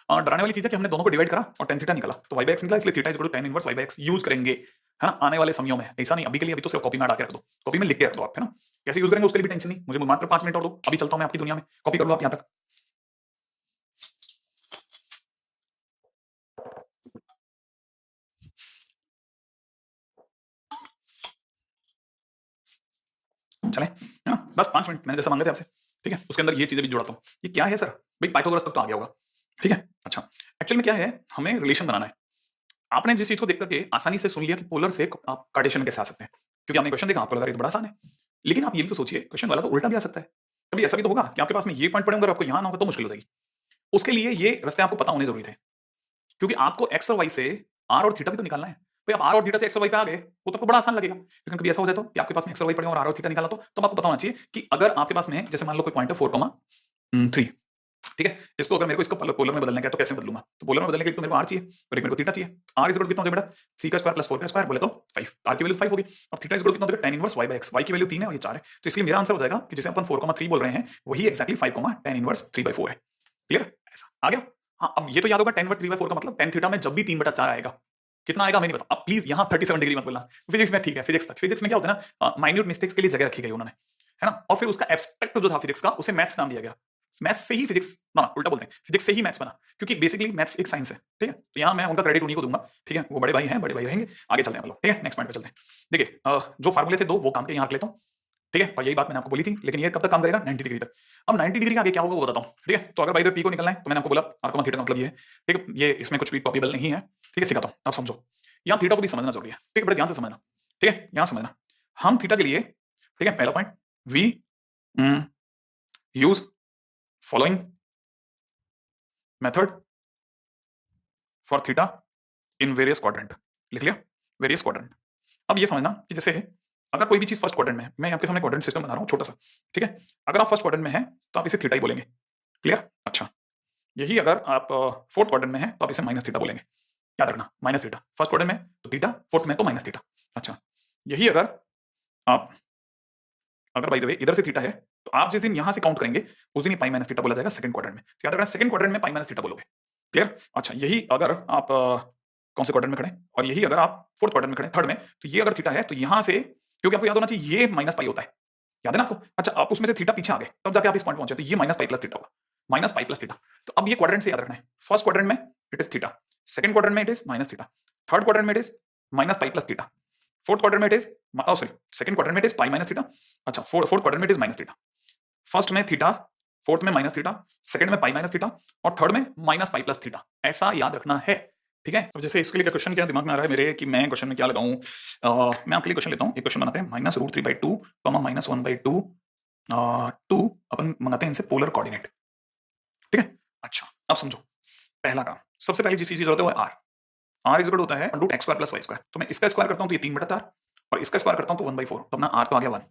डराने वाली चीज है कि हमने दोनों को डिवाइड करा और tan थीटा निकला, तो y/x निकला, इसलिए theta is equal to tan inverse y/x use करेंगे, है ना? आने वाले समयों में, ऐसा नहीं अभी के लिए। अभी तो सिर्फ कॉपी में हटा के रख दो, कॉपी में लिख के रख दो आप, है ना? कैसे यूज करेंगे उसके लिए भी टेंशन नहीं, मुझे मात्र 5 मिनट और दो, अभी चलता हूं मैं आपकी दुनिया में। कॉपी कर लो आप यहां तक। चले, है ना? बस 5 मिनट मैंने जैसा मांगे थे आपसे, ठीक है? उसके अंदर ये चीजें भी जोड़ता हूँ। ये क्या है सर? भाई पाइथागोरस तक तो आ गया होगा, ठीक है? अच्छा, एक्चुअल में क्या है, हमें रिलेशन बनाना है। आपने जिस चीज को देख करके आसानी से सुन लिया कि पोलर से आप कार्टेशियन कैसे आ सकते हैं, क्योंकि आपने क्वेश्चन देखा, आपको लगा ये तो बड़ा आसान है। लेकिन आप ये भी तो सोचिए, क्वेश्चन वाला तो उल्टा भी आ सकता है। कभी ऐसा भी तो होगा कि आपके पास में ये पॉइंट पड़े होंगे और आपको यहाँ ना होगा तो मुश्किल हो जाएगी। उसके लिए ये रास्ते आपको पता होने जरूरी थे, क्योंकि आपको एक्स और वाई से आर और थीटा भी तो निकालना है। भाई आप आर और थीटा से एक्स और वाई पे आ गए, वो तो आपको बड़ा आसान लगेगा। लेकिन कभी ऐसा हो जाए तो कि आपके पास में एक्स और वाई पड़े और आर और थीटा निकाला, तो आपको पता होना चाहिए कि अगर आपके पास में जैसे मान लो कोई पॉइंट है 4,3, ठीक है? इसको अगर मेरे को इसको पोलर में बदलना है तो कैसे बदलूंगा? तो पोलर में बदलने के लिए तो मेरे को आर चाहिए और एक मेरे को थीटा चाहिए। आर इज इक्वल कितना हो जाएगा बेटा? 3 का स्क्वायर प्लस 4 का स्क्वायर, बोले तो 5। आर की वैल्यू 5 होगी। अब थीटा इज इक्वल कितना हो जाएगा? tan inverse y x। y की वैल्यू 3 है और ये 4 है, तो इसलिए मेरा आंसर हो जाएगा कि जिसे अपन 4,3 बोल रहे हैं वही एक्जैक्टली 5, tan इनवर्स 3/4 है। क्लियर? ऐसा आ गया? हाँ, अब ये तो याद होगा, tan इनवर्स 3/4 का मतलब tan थीटा में जब भी 3/4 आएगा, कितना आएगा हमें नहीं पता। अब प्लीज यहाँ 37 डिग्री मत बोलना, फिजिक्स में ठीक है, फिजिक्स तक। फिजिक्स में क्या होता है ना, माइन्यूट मिस्टेक्स के लिए जगह रखी गई उन्होंने, है ना? और फिर उसका एब्स्ट्रैक्ट जो था फिजिक्स का, उसे मैथ्स नाम दिया गया। मैथ्स से ही फिजिक्स ना, उल्टा बोलते हैं, फिजिक्स से ही मैथ्स बना, क्योंकि बेसिकली मैथ्स एक साइंस है, ठीक है? तो यहाँ मैं उनका क्रेडिट उन्हीं को दूंगा, ठीक है? वो बड़े भाई हैं, बड़े भाई रहेंगे। आगे चलते हैं हम लोग, ठीक है? नेक्स्ट पॉइंट पे चलते हैं। देखिए, जो फार्मूले थे दो, वो काम के यहाँ रख लेता हूँ, ठीक है? और यही बात मैंने आपको बोली थी, लेकिन ये कब तक काम करेगा? 90 डिग्री तक। अब 90 डिग्री का आगे क्या होगा वो बताता हूँ, ठीक है? तो अगर बाई द पी को निकलना है तो मैंने आपको बोला आर कॉमा थीटा का मतलब ये है, ठीक है? ये इसमें कुछ भी कॉपीबल नहीं है, ठीक है? सिखाता हूँ, आप समझो। यहाँ थीटा को भी समझना जरूरी है, ठीक है? बड़े ध्यान से समझना, ठीक है? यहाँ समझना, हम थीटा के लिए, ठीक है, पहला point, we use following method for theta in various quadrant. लिख लिया? Various quadrant. अब ये समझना कि जैसे अगर कोई भी चीज फर्स्ट क्वाड्रेंट में है, मैं आपके सामने क्वाड्रेंट सिस्टम बना रहा हूँ छोटा सा, ठीक है? अगर आप फर्स्ट क्वाड्रेंट में है तो आप इसे थीटा ही बोलेंगे। क्लियर? अच्छा, यही अगर आप फोर्थ क्वाड्रेंट में है तो आप इसे माइनस थीटा बोलेंगे। याद रखना, माइनस थीटा। फर्स्ट क्वाड्रेंट में तो थीटा, फोर्थ में तो माइनस थीटा। अच्छा, यही अगर आप, अगर बाय द वे इधर से थीटा है तो आप जिस दिन यहां से काउंट करेंगे उस दिन ये पाई माइनस थीटा बोला जाएगा सेकंड क्वाड्रेंट में। याद रखना, सेकंड क्वाड्रेंट में पाई माइनस थीटा बोलोगे। क्लियर? अच्छा, यही अगर आप कौन से क्वाड्रेंट में खड़े, और यही अगर आप फोर्थ क्वाड्रेंट में खड़े, थर्ड में, तो ये अगर थीटा है तो यहां से, क्योंकि आपको याद होना चाहिए ये माइनस पाई होता है, याद है ना आपको? अच्छा, आप उसमें से थीटा पीछे आ गए तब जाके आप इस पॉइंट पहुंचे, तो ये माइनस पाई प्लस थीटा होगा, माइनस पाई प्लस थीटा। तो अब ये क्वाड्रेंट से याद रखना है, फर्स्ट क्वाड्रेंट में it is theta, second quadrant में it is minus theta, third quadrant में it is minus pi plus theta, fourth quadrant में it is, sorry, second quadrant में it is pi minus theta, अच्छा, fourth quadrant में it is minus theta. First में theta, fourth में minus theta, second में पाई minus theta और third में minus pi plus theta. ऐसा याद रखना है, ठीक है? अब जैसे इसके लिए क्वेश्चन क्या दिमाग में आ रहा है मेरे कि मैं क्वेश्चन में क्या लगाऊं, मैं आपके लिए क्वेश्चन लेता हूं। एक क्वेश्चन बनाते हैं, -√3/2, -1/2, 2 अपन मंगाते हैं इनसे पोलर कोऑर्डिनेट, ठीक है? अच्छा, अब समझो, पहला काम, सबसे पहली जिस चीज की जरूरत है वो है आर। आर इज इक्वल होता है √x² + y²। तो मैं इसका स्क्वायर करता हूं तो ये 3/4 और इसका स्क्वायर करता हूं तो 1/4, तो अपना आर तो आ गया 1।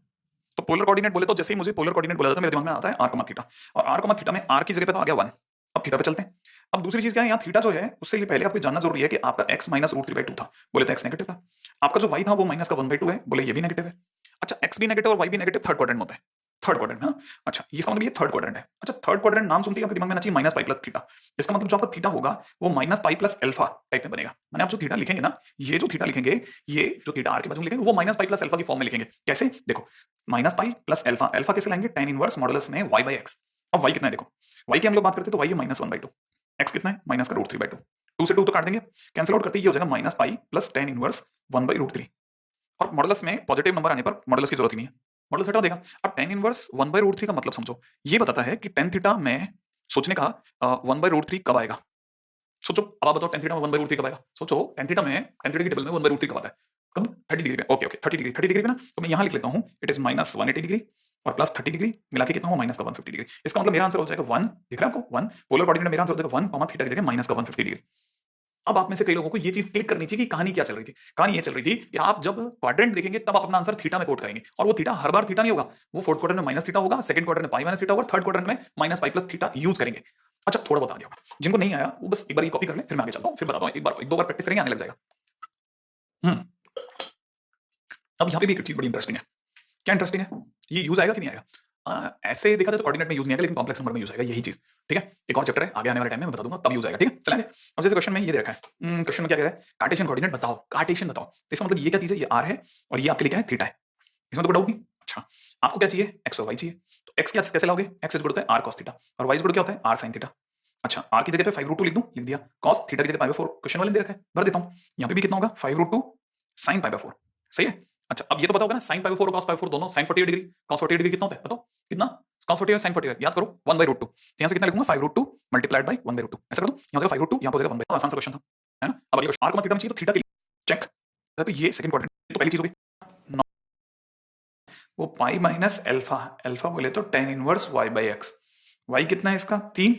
तो पोलर कोऑर्डिनेट बोले तो जैसे ही मुझे पोलर कोऑर्डिनेट बोला जाता है मेरे दिमाग में आता है आर कॉमा थीटा, और आर कॉमा थीटा में आर की जगह पे तो आ गया 1। अब थीटा पे चलते हैं। अब दूसरी चीज क्या है, यहाँ थीटा जो है उससे पहले आपको जानना जरूरी है कि आपका x -√3/2 था, बोले तो x नेगेटिव था। आपका जो y था वो माइनस का 1/2 है, बोले ये भी नेगेटिव है। अच्छा, x भी नेगेटिव और y भी नेगेटिव थर्ड क्वाड्रेंट में होता है, थर्ड क्वाड्रेंट में ना। अच्छा, ये समझ, ये थर्ड क्वाड्रेंट है। अच्छा, थर्ड क्वाड्रेंट नाम सुनते ही आपके दिमाग में आना चाहिए माइनस पाई प्लस थीटा। इसका मतलब जो आपका थीटा होगा वो minus pi plus alpha type में बनेगा। माने आप जो थीटा लिखेंगे ना, ये जो थीटा लिखेंगे, ये जो थीटा आर के बाजू में लिखेंगे वो माइनस पाई प्लस अल्फा की फॉर्म में लिखेंगे। कैसे? देखो, minus pi plus alpha, alpha कैसे लाएंगे? tan इनवर्स मॉडुलस में y/x। अब y कितना है देखो, y की हम लोग बात करते हैं तो y है -1/2, x कितना है? माइनस का √3/2। 2 से 2 तो काट देंगे, कैंसिल आउट करते ही ये हो जाएगा minus pi plus tan inverse 1/√3। और मॉडुलस में पॉजिटिव नंबर आने पर मॉडुलस की जरूरत ही नहीं है, मॉडल थीटा देगा। अब tan इनवर्स 1/√3 का मतलब समझो, ये बताता है कि tan थीटा में सोचने का 1/√3 कब आएगा। सोचो, अब आप बताओ tan थीटा में 1/√3 कब आएगा। सोचो tan थीटा की टेबल में 1/√3 कब आता है, कब 30 डिग्री पे। ओके ओके 30 डिग्री पे ना, तो मैं यहाँ लिख लेता हूँ इट इज -180 डिग्री और प्लस 30 डिग्री मिला के कितना हुआ माइनस का 150 डिग्री। इसका मतलब मेरा आंसर हो जाएगा 1, दिख रहा है आपको 1 पोलर कोऑर्डिनेट में मेरा आंसर हो जाएगा 1 थीटा की जगह माइनस का 150 डिग्री। अब आप में से कई लोगों को ये चीज क्लिक करनी चाहिए कि कहानी क्या चल रही थी। कहानी ये चल रही थी कि आप जब क्वाड्रेंट देखेंगे तब आप अपना आंसर थीटा में कोट करेंगे, और वो थीटा हर बार थीटा नहीं होगा, वो फोर्थ क्वाड्रेंट में माइनस थीटा होगा, सेकंड क्वाड्रेंट में पाई माइनस थीटा होगा, थर्ड क्वाड्रेंट में minus pi plus theta use करेंगे। अच्छा थोड़ा बहुत आ गया होगा, जिनको नहीं आया वो बस एक बार ये कॉपी कर ले, फिर मैं आगे चलता हूँ, फिर बताता हूँ, एक बार एक दो बार प्रैक्टिस करेंगे आने लग जाएगा। अब यहाँ पे भी एक चीज बड़ी इंटरेस्टिंग है। क्या इंटरेस्टिंग है, ये यूज आएगा कि नहीं आएगा। ऐसे देखा जाए तो कोऑर्डिनेट में यूज नहीं आएगा, लेकिन कॉम्प्लेक्स नंबर में यूज आएगा, यही चीज। ठीक है, एक और चैप्टर है आगे आने वाले टाइम में मैं बता दूंगा, तब यूज आएगा। ठीक है चलेंगे। अब जैसे क्वेश्चन में ये दे रखा है, क्वेश्चन में क्या कह रहा है, कार्टेशियन कोऑर्डिनेट बताओ, कार्टेशियन बताओ। तो इसका मतलब ये क्या चीज है, ये r है और ये आपके लिए क्या है, थीटा है। इसमें तो कोई डाउट नहीं। अच्छा आपको क्या चाहिए, x और y चाहिए, तो x क्या कैसे लाओगे, x इज होता है r cos थीटा और y इज क्या होता है r sin थीटा। अच्छा r की जगह पे 5√2 लिख दूं, लिख दिया, cos थीटा की जगह पाई/4 क्वेश्चन वाले ने दे रखा है, भर देता हूं। यहाँ पे भी कितना होगा 5√2 sin पाई/4, सही है। अच्छा अब ये तो पता होगा ना, sin पाई/4 और cos पाई/4 दोनों sin 48 डिग्री, cos 48 डिग्री कितना होता है बताओ, कितना cos 48 sin 48 याद करो 1/√2। तो यहाँ से कितना लिखूंगा 5√2 मल्टीप्लाइड बाय 1/√2, ऐसा कर दो, यहाँ हो जाएगा 5√2, यहाँ हो जाएगा 1/2। आसान सा क्वेश्चन था, है ना। अब अगले क्वेश्चन, r को थीटा में चाहिए तो थीटा के लिए चेक, तो ये सेकंड क्वाड्रेंट, तो पहली चीज हो गई। वो पाई माइनस अल्फा, अल्फा बोले तो tan इनवर्स y/x, y कितना है इसका 3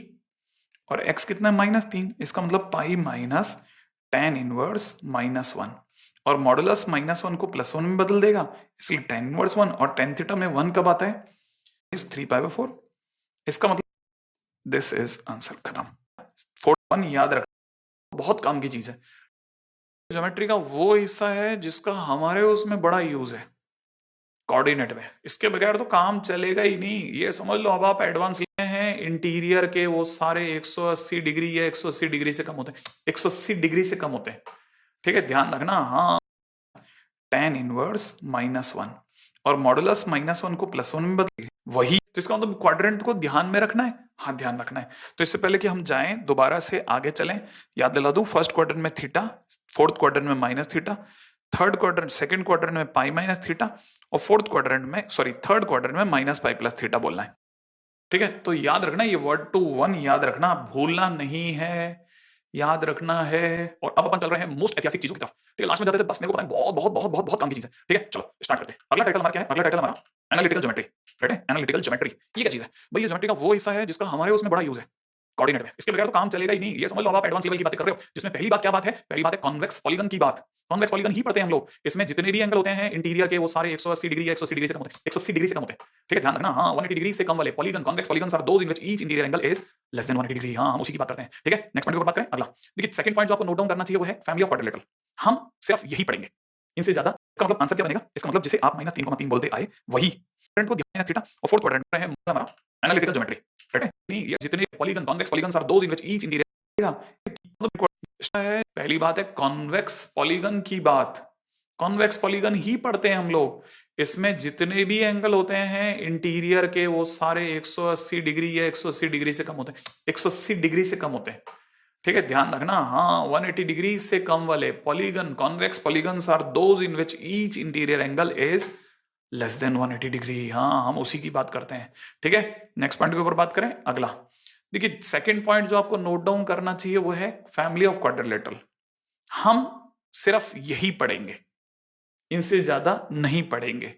और x कितना है -3, इसका मतलब पाई माइनस tan इनवर्स -1 और मॉडुलस -1 को +1 में बदल देगा, इसलिए tan इनवर्स 1 और tan थीटा में 1 कब आता है, इस 3 पाई/4। इसका मतलब दिस इज आंसर, खत्म। 41 याद रख, बहुत काम की चीज है। ज्योमेट्री का वो हिस्सा है जिसका हमारे उसमें बड़ा यूज है कोऑर्डिनेट में, इसके बगैर तो काम चलेगा ही नहीं। ये समझ लो अब आप एडवांस लिए हैं, इंटीरियर के वो सारे 180 डिग्री या 180 डिग्री से कम होते हैं, 180 डिग्री से कम होते हैं। ठीक है ध्यान रखना। हाँ tan इनवर्स -1 और मॉडुलस -1 को +1 में बदलिए, वही तो इसका मतलब क्वाड्रेंट को ध्यान में रखना है। हाँ ध्यान रखना है। तो इससे पहले कि हम जाएं दोबारा से आगे चलें, याद दिला दूं, फर्स्ट क्वाड्रेंट में थीटा, फोर्थ क्वाड्रेंट में minus theta, third quadrant second quadrant में पाई माइनस थीटा और फोर्थ क्वाड्रेंट में थर्ड क्वाड्रेंट में माइनस पाई प्लस थीटा बोलना है। ठीक है तो याद रखना, ये 1 to 1 याद रखना, भूलना नहीं है, याद रखना है। और अब अपन चल रहे हैं मोस्ट ऐतिहासिक चीजों की तरफ। ठीक है लास्ट में जाते थे, बस मेरे को पता है बहुत बहुत बहुत बहुत बहुत काम की चीज है। ठीक है चलो स्टार्ट करते हैं। अगला टाइटल हमारा क्या है, अगला टाइटल हमारा एनालिटिकल ज्योमेट्री। ठीक है एनालिटिकल ज्योमेट्री ये क्या चीज है भाई, ये ज्योमेट्री का वो हिस्सा है जिसका हमारे उसमें बड़ा यूज है कोऑर्डिनेट में, इसके बगैर तो काम चलेगा ही नहीं। ये समझ लो आप एडवांस लेवल की बातें कर रहे हो, जिसमें पहली बात क्या बात है, पहली बात है कॉन्वेक्स पॉलीगन की बात। कॉन्वेक्स पॉलीगन ही पढ़ते हैं हम लोग, इसमें जितने भी एंगल होते हैं इंटीरियर के वो सारे 180 डिग्री या 180 डिग्री से कम होते हैं, 180 डिग्री से कम होते हैं। ठीक है ध्यान रखना। हाँ 180 डिग्री से कम वाले polygon, convex polygons are those in which each interior angle is less than 180 degree. हाँ हम उसी की बात करते हैं। ठीक है नेक्स्ट पॉइंट की बात करें। अगला देखिए सेकंड पॉइंट जो आपको नोट डाउन करना चाहिए वो है फैमिली ऑफ क्वाड्रिलेटरल। हम सिर्फ यही पढ़ेंगे, इनसे ज्यादा। इसका मतलब आंसर क्या बनेगा, इसका मतलब जिसे आप -3,3 बोलते आए वही क्वाड्रेंट को ध्यान थीटा और फोर्थ क्वाड्रेंट में है हमारा एनालिटिकल ज्योमेट्री। ठीक है नहीं ये जितने polygon convex polygons are those in which each interior है। पहली बात है कॉन्वेक्स पॉलीगन की बात, कॉन्वेक्स पॉलीगन ही पढ़ते हैं हम लोग, इसमें जितने भी एंगल होते हैं इंटीरियर के वो सारे 180 डिग्री या 180 डिग्री से कम होते हैं, 180 डिग्री से कम होते हैं। ठीक है ध्यान रखना। हाँ 180 डिग्री से कम वाले polygon, convex polygons are those in which each interior angle is less than 180 degree. हाँ हम उसी की बात करते हैं। ठीक है नेक्स्ट पॉइंट के ऊपर बात करें। अगला देखिए सेकंड पॉइंट जो आपको नोट डाउन करना चाहिए वो है फैमिली ऑफ क्वाड्रिलेटरल। हम सिर्फ यही पढ़ेंगे, इनसे ज्यादा नहीं पढ़ेंगे।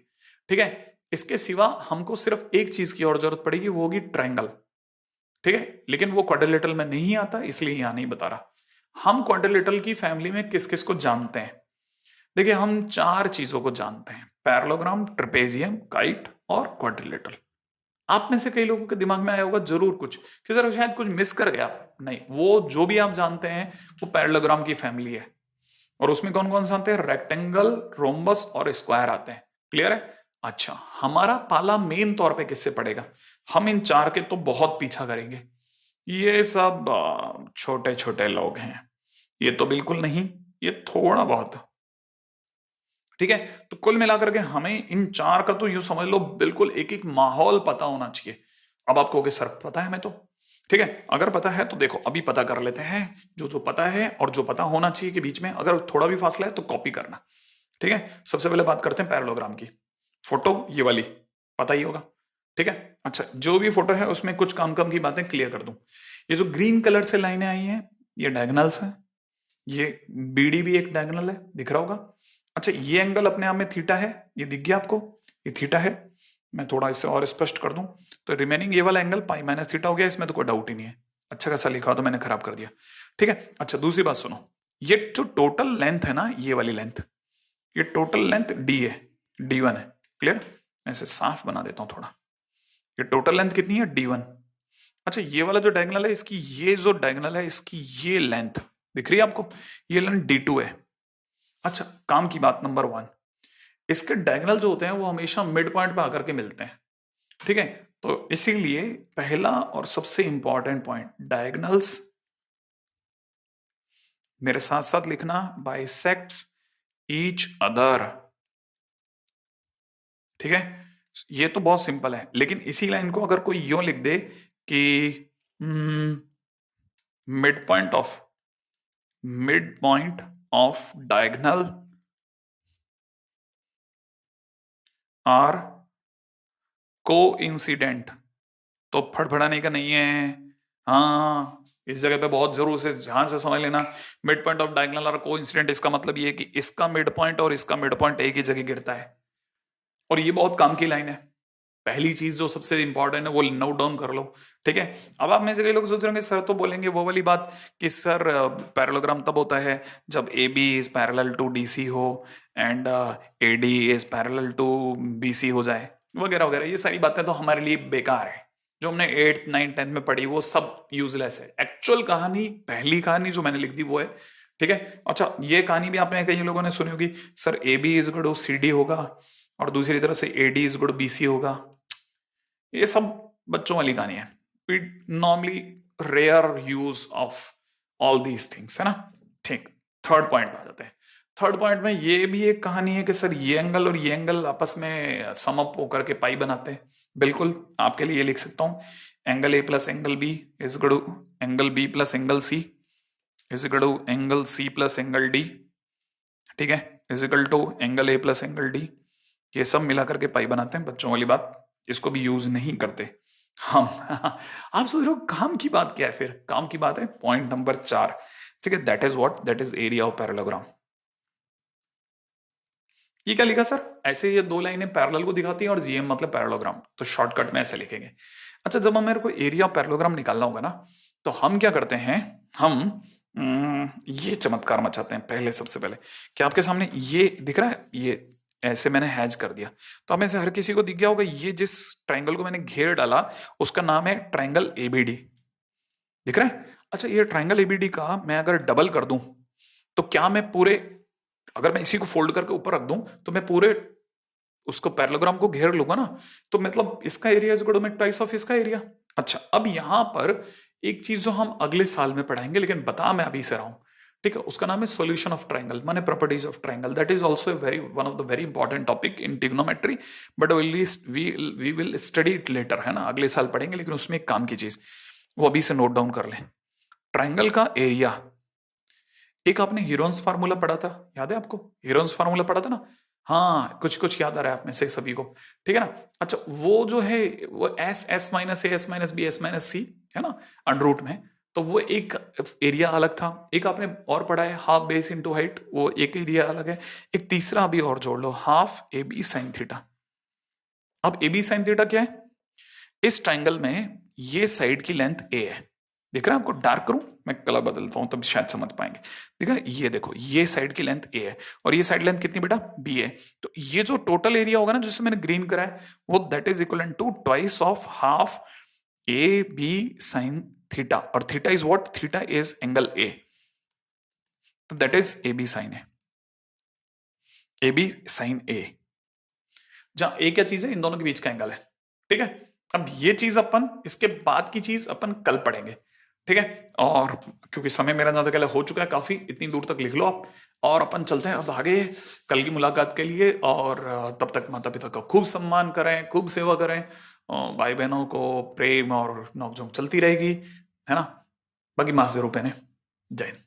ठीक है इसके सिवा हमको सिर्फ एक चीज की और जरूरत पड़ेगी, वो होगी ट्रायंगल। ठीक है लेकिन वो क्वाड्रिलेटरल में नहीं आता, इसलिए यहां नहीं बता रहा। हम क्वाड्रिलेटरल की फैमिली में किस किस को जानते हैं, देखिए हम 4 चीजों को जानते हैं, पैरेललोग्राम, ट्रेपेजियम, काइट और क्वाड्रिलेटरल। आप में से कई लोगों के दिमाग में आया होगा जरूर कुछ कि सर शायद कुछ मिस कर गया। नहीं, वो जो भी आप जानते हैं वो पैरेललोग्राम की फैमिली है और उसमें कौन कौन से आते हैं, रेक्टेंगल, रोम्बस और स्क्वायर आते हैं। क्लियर है। अच्छा हमारा पाला मेन तौर पे किससे पड़ेगा, हम इन 4 के तो बहुत पीछा करेंगे, ये सब छोटे छोटे लोग हैं, ये तो बिल्कुल नहीं, ये थोड़ा बहुत। ठीक है तो कुल मिलाकर के हमें इन 4 का तो यूं समझ लो बिल्कुल एक एक माहौल पता होना चाहिए। अब आप कहोगे सर पता है हमें तो, ठीक है अगर पता है तो देखो अभी पता कर लेते हैं जो जो पता है और जो पता होना चाहिए के बीच में अगर थोड़ा भी फासला है तो कॉपी करना। ठीक है सबसे पहले बात करते हैं पैरेललोग्राम की। फोटो ये वाली, पता ही होगा, ठीक है। अच्छा, जो भी फोटो है उसमें कुछ काम काम की बातें क्लियर कर दूं। ये जो ग्रीन कलर से लाइनें आई हैं, ये डायगोनल्स हैं। ये बीडी भी एक डायगोनल है, दिख रहा होगा। अच्छा, ये एंगल अपने आप में थीटा है, ये दिख गया आपको, ये थीटा है। मैं थोड़ा इसे और स्पष्ट कर दूं, तो रिमेनिंग ये वाला एंगल पाई माइनस थीटा हो गया, इसमें तो कोई डाउट ही नहीं है। अच्छा खासा लिखा हो तो मैंने खराब कर दिया, ठीक है। अच्छा, दूसरी बात सुनो, ये जो टोटल लेंथ है ना, ये वाली लेंथ, ये टोटल लेंथ डी है, D1 है, क्लियर। मैं इसे साफ बना देता हूं थोड़ा। ये टोटल लेंथ कितनी है, D1। अच्छा, ये वाला जो डायगोनल है, इसकी ये जो डायगोनल है, इसकी ये लेंथ दिख रही है आपको, ये लेंथ D2 है। अच्छा, काम की बात नंबर 1, इसके डायगोनल जो होते हैं वो हमेशा मिड पॉइंट पे आकर के मिलते हैं, ठीक है। तो इसीलिए पहला और सबसे इंपॉर्टेंट पॉइंट, डायगोनल्स मेरे साथ साथ लिखना, बाइसेक्ट्स ईच अदर, ठीक है। ये तो बहुत सिंपल है, लेकिन इसी लाइन को अगर कोई यूं लिख दे कि mid point of diagonal are coincident, तो फड़फड़ाने का नहीं है। हाँ, इस जगह पे बहुत जरूर से ध्यान से समझ लेना, mid point of diagonal are coincident, इसका मतलब ये है कि इसका मिड पॉइंट और इसका मिड पॉइंट एक ही जगह गिरता है। और ये बहुत काम की लाइन है, पहली चीज जो सबसे इंपॉर्टेंट है वो नोट डाउन कर लो, ठीक है। अब आप में से कई लोग सोच रहे होंगे सर तो बोलेंगे वो वाली बात कि सर पैरेललोग्राम तब होता है जब A B is parallel to D C हो and A D is parallel to B C हो जाए, वगैरह वगैरह। ये सारी बातें तो हमारे लिए बेकार है, जो हमने 8th 9th 10th में पढ़ी वो सब यूजलेस है। एक्चुअल कहानी, पहली कहानी जो मैंने लिख दी वो है, ठीक है। अच्छा, ये कहानी भी आपने कई लोगों ने सुनी होगी, sir A B is equal to C D होगा और दूसरी तरफ से A D is equal to B C होगा। ये सब बच्चों वाली कहानी है, we normally rare use of all these things, है ना, ठीक। थर्ड पॉइंट पे आ जाते हैं। थर्ड पॉइंट में ये भी एक कहानी है कि सर ये एंगल और ये एंगल आपस में सम अप होकर के पाई बनाते हैं। बिल्कुल, आपके लिए ये लिख सकता हूं, angle A plus angle B is equal to angle B plus angle C is equal to angle C plus angle D, ठीक है, is equal to angle A plus angle D. ये सब मिला करके पाई बनाते हैं, बच्चों वाली बात, इसको भी यूज नहीं करते हम। आप सोच रहे हो काम की बात क्या है, फिर काम की बात है पॉइंट नंबर 4, ठीक है, that is what, that is area of parallelogram. ये क्या लिखा सर, ऐसे ये दो लाइनें पैरेलल को दिखाती हैं और जीएम मतलब पैरेललोग्राम, तो शॉर्टकट में ऐसे लिखेंगे। अच्छा, जब हम मेरे को एरिया ऑफ पैरेललोग्राम निकालना होगा ना, तो हम क्या करते हैं, हम ये चमत्कार मचाते हैं। पहले सबसे पहले क्या आपके सामने ये दिख रहा है, ये ऐसे मैंने हैज कर दिया, तो हमें से हर किसी को दिख गया होगा, ये जिस ट्रायंगल को मैंने घेर डाला उसका नाम है ट्रायंगल एबीडी, दिख रहा है। अच्छा, ये ट्रायंगल एबीडी का मैं अगर डबल कर दूं, तो क्या मैं पूरे, अगर मैं इसी को फोल्ड करके ऊपर रख दूं तो मैं पूरे उसको पैरेललोग्राम को घेर लूंगा ना, तो मतलब इसका area is equal to twice of इसका एरिया। अच्छा, अब यहां पर एक चीज जो हम अगले साल में पढ़ाएंगे, लेकिन बता मैं अभी से रहा हूं, ठीक है, उसका नाम है सॉल्यूशन ऑफ ट्रायंगल, माने properties of triangle. That is also very one of the very important topic in trigonometry, but we will study it later, है ना, अगले साल पढ़ेंगे। लेकिन उसमें एक काम की चीज वो अभी से नोट डाउन कर ले, ट्रायंगल का एरिया, एक आपने हीरोन्स फार्मूला पढ़ा था, याद है आपको, हीरोन्स फार्मूला पढ़ा था ना, हाँ, कुछ कुछ याद आ रहा है आप में से सभी को, ठीक है ना। अच्छा, वो जो है वो S minus A S minus B S minus C है ना, अंडरूट में, तो वो एक एरिया अलग था। एक आपने और पढ़ा है हाफ बेस इनटू हाइट, वो एक एरिया अलग है। एक तीसरा अभी और जोड़ लो, half A B sine theta. अब ए बी साइन थीटा क्या है, इस ट्राइंगल में ये साइड की लेंथ ए है, दिख रहा है आपको, डार्क करूं मैं, कलर बदलता हूं तब शायद समझ पाएंगे। दिख रहा है, ये देखो, ये साइड की लेंथ ए है और ये साइड लेंथ कितनी बेटा, बी है। तो ये जो टोटल एरिया होगा ना जिसे मैंने ग्रीन करा है, वो that is equal to twice of half A B sine theta, और theta is what, theta is angle A, तो that is A B sine A, A B sine A, जहां ए क्या चीज है, इन दोनों के बीच का एंगल है, ठीक है। अब ये चीज अपन, इसके बाद की चीज अपन कल पढ़ेंगे, ठीक है। और क्योंकि समय मेरा ज्यादा कहले हो चुका है काफी, इतनी दूर तक लिख लो आप, और अपन चलते हैं अब आगे कल की मुलाकात के लिए। और तब तक माता पिता का खूब सम्मान करें, खूब सेवा करें, भाई बहनों को प्रेम और नोकझोंक चलती रहेगी, है ना, बाकी मास्क जरूर पहने। जय हिंद।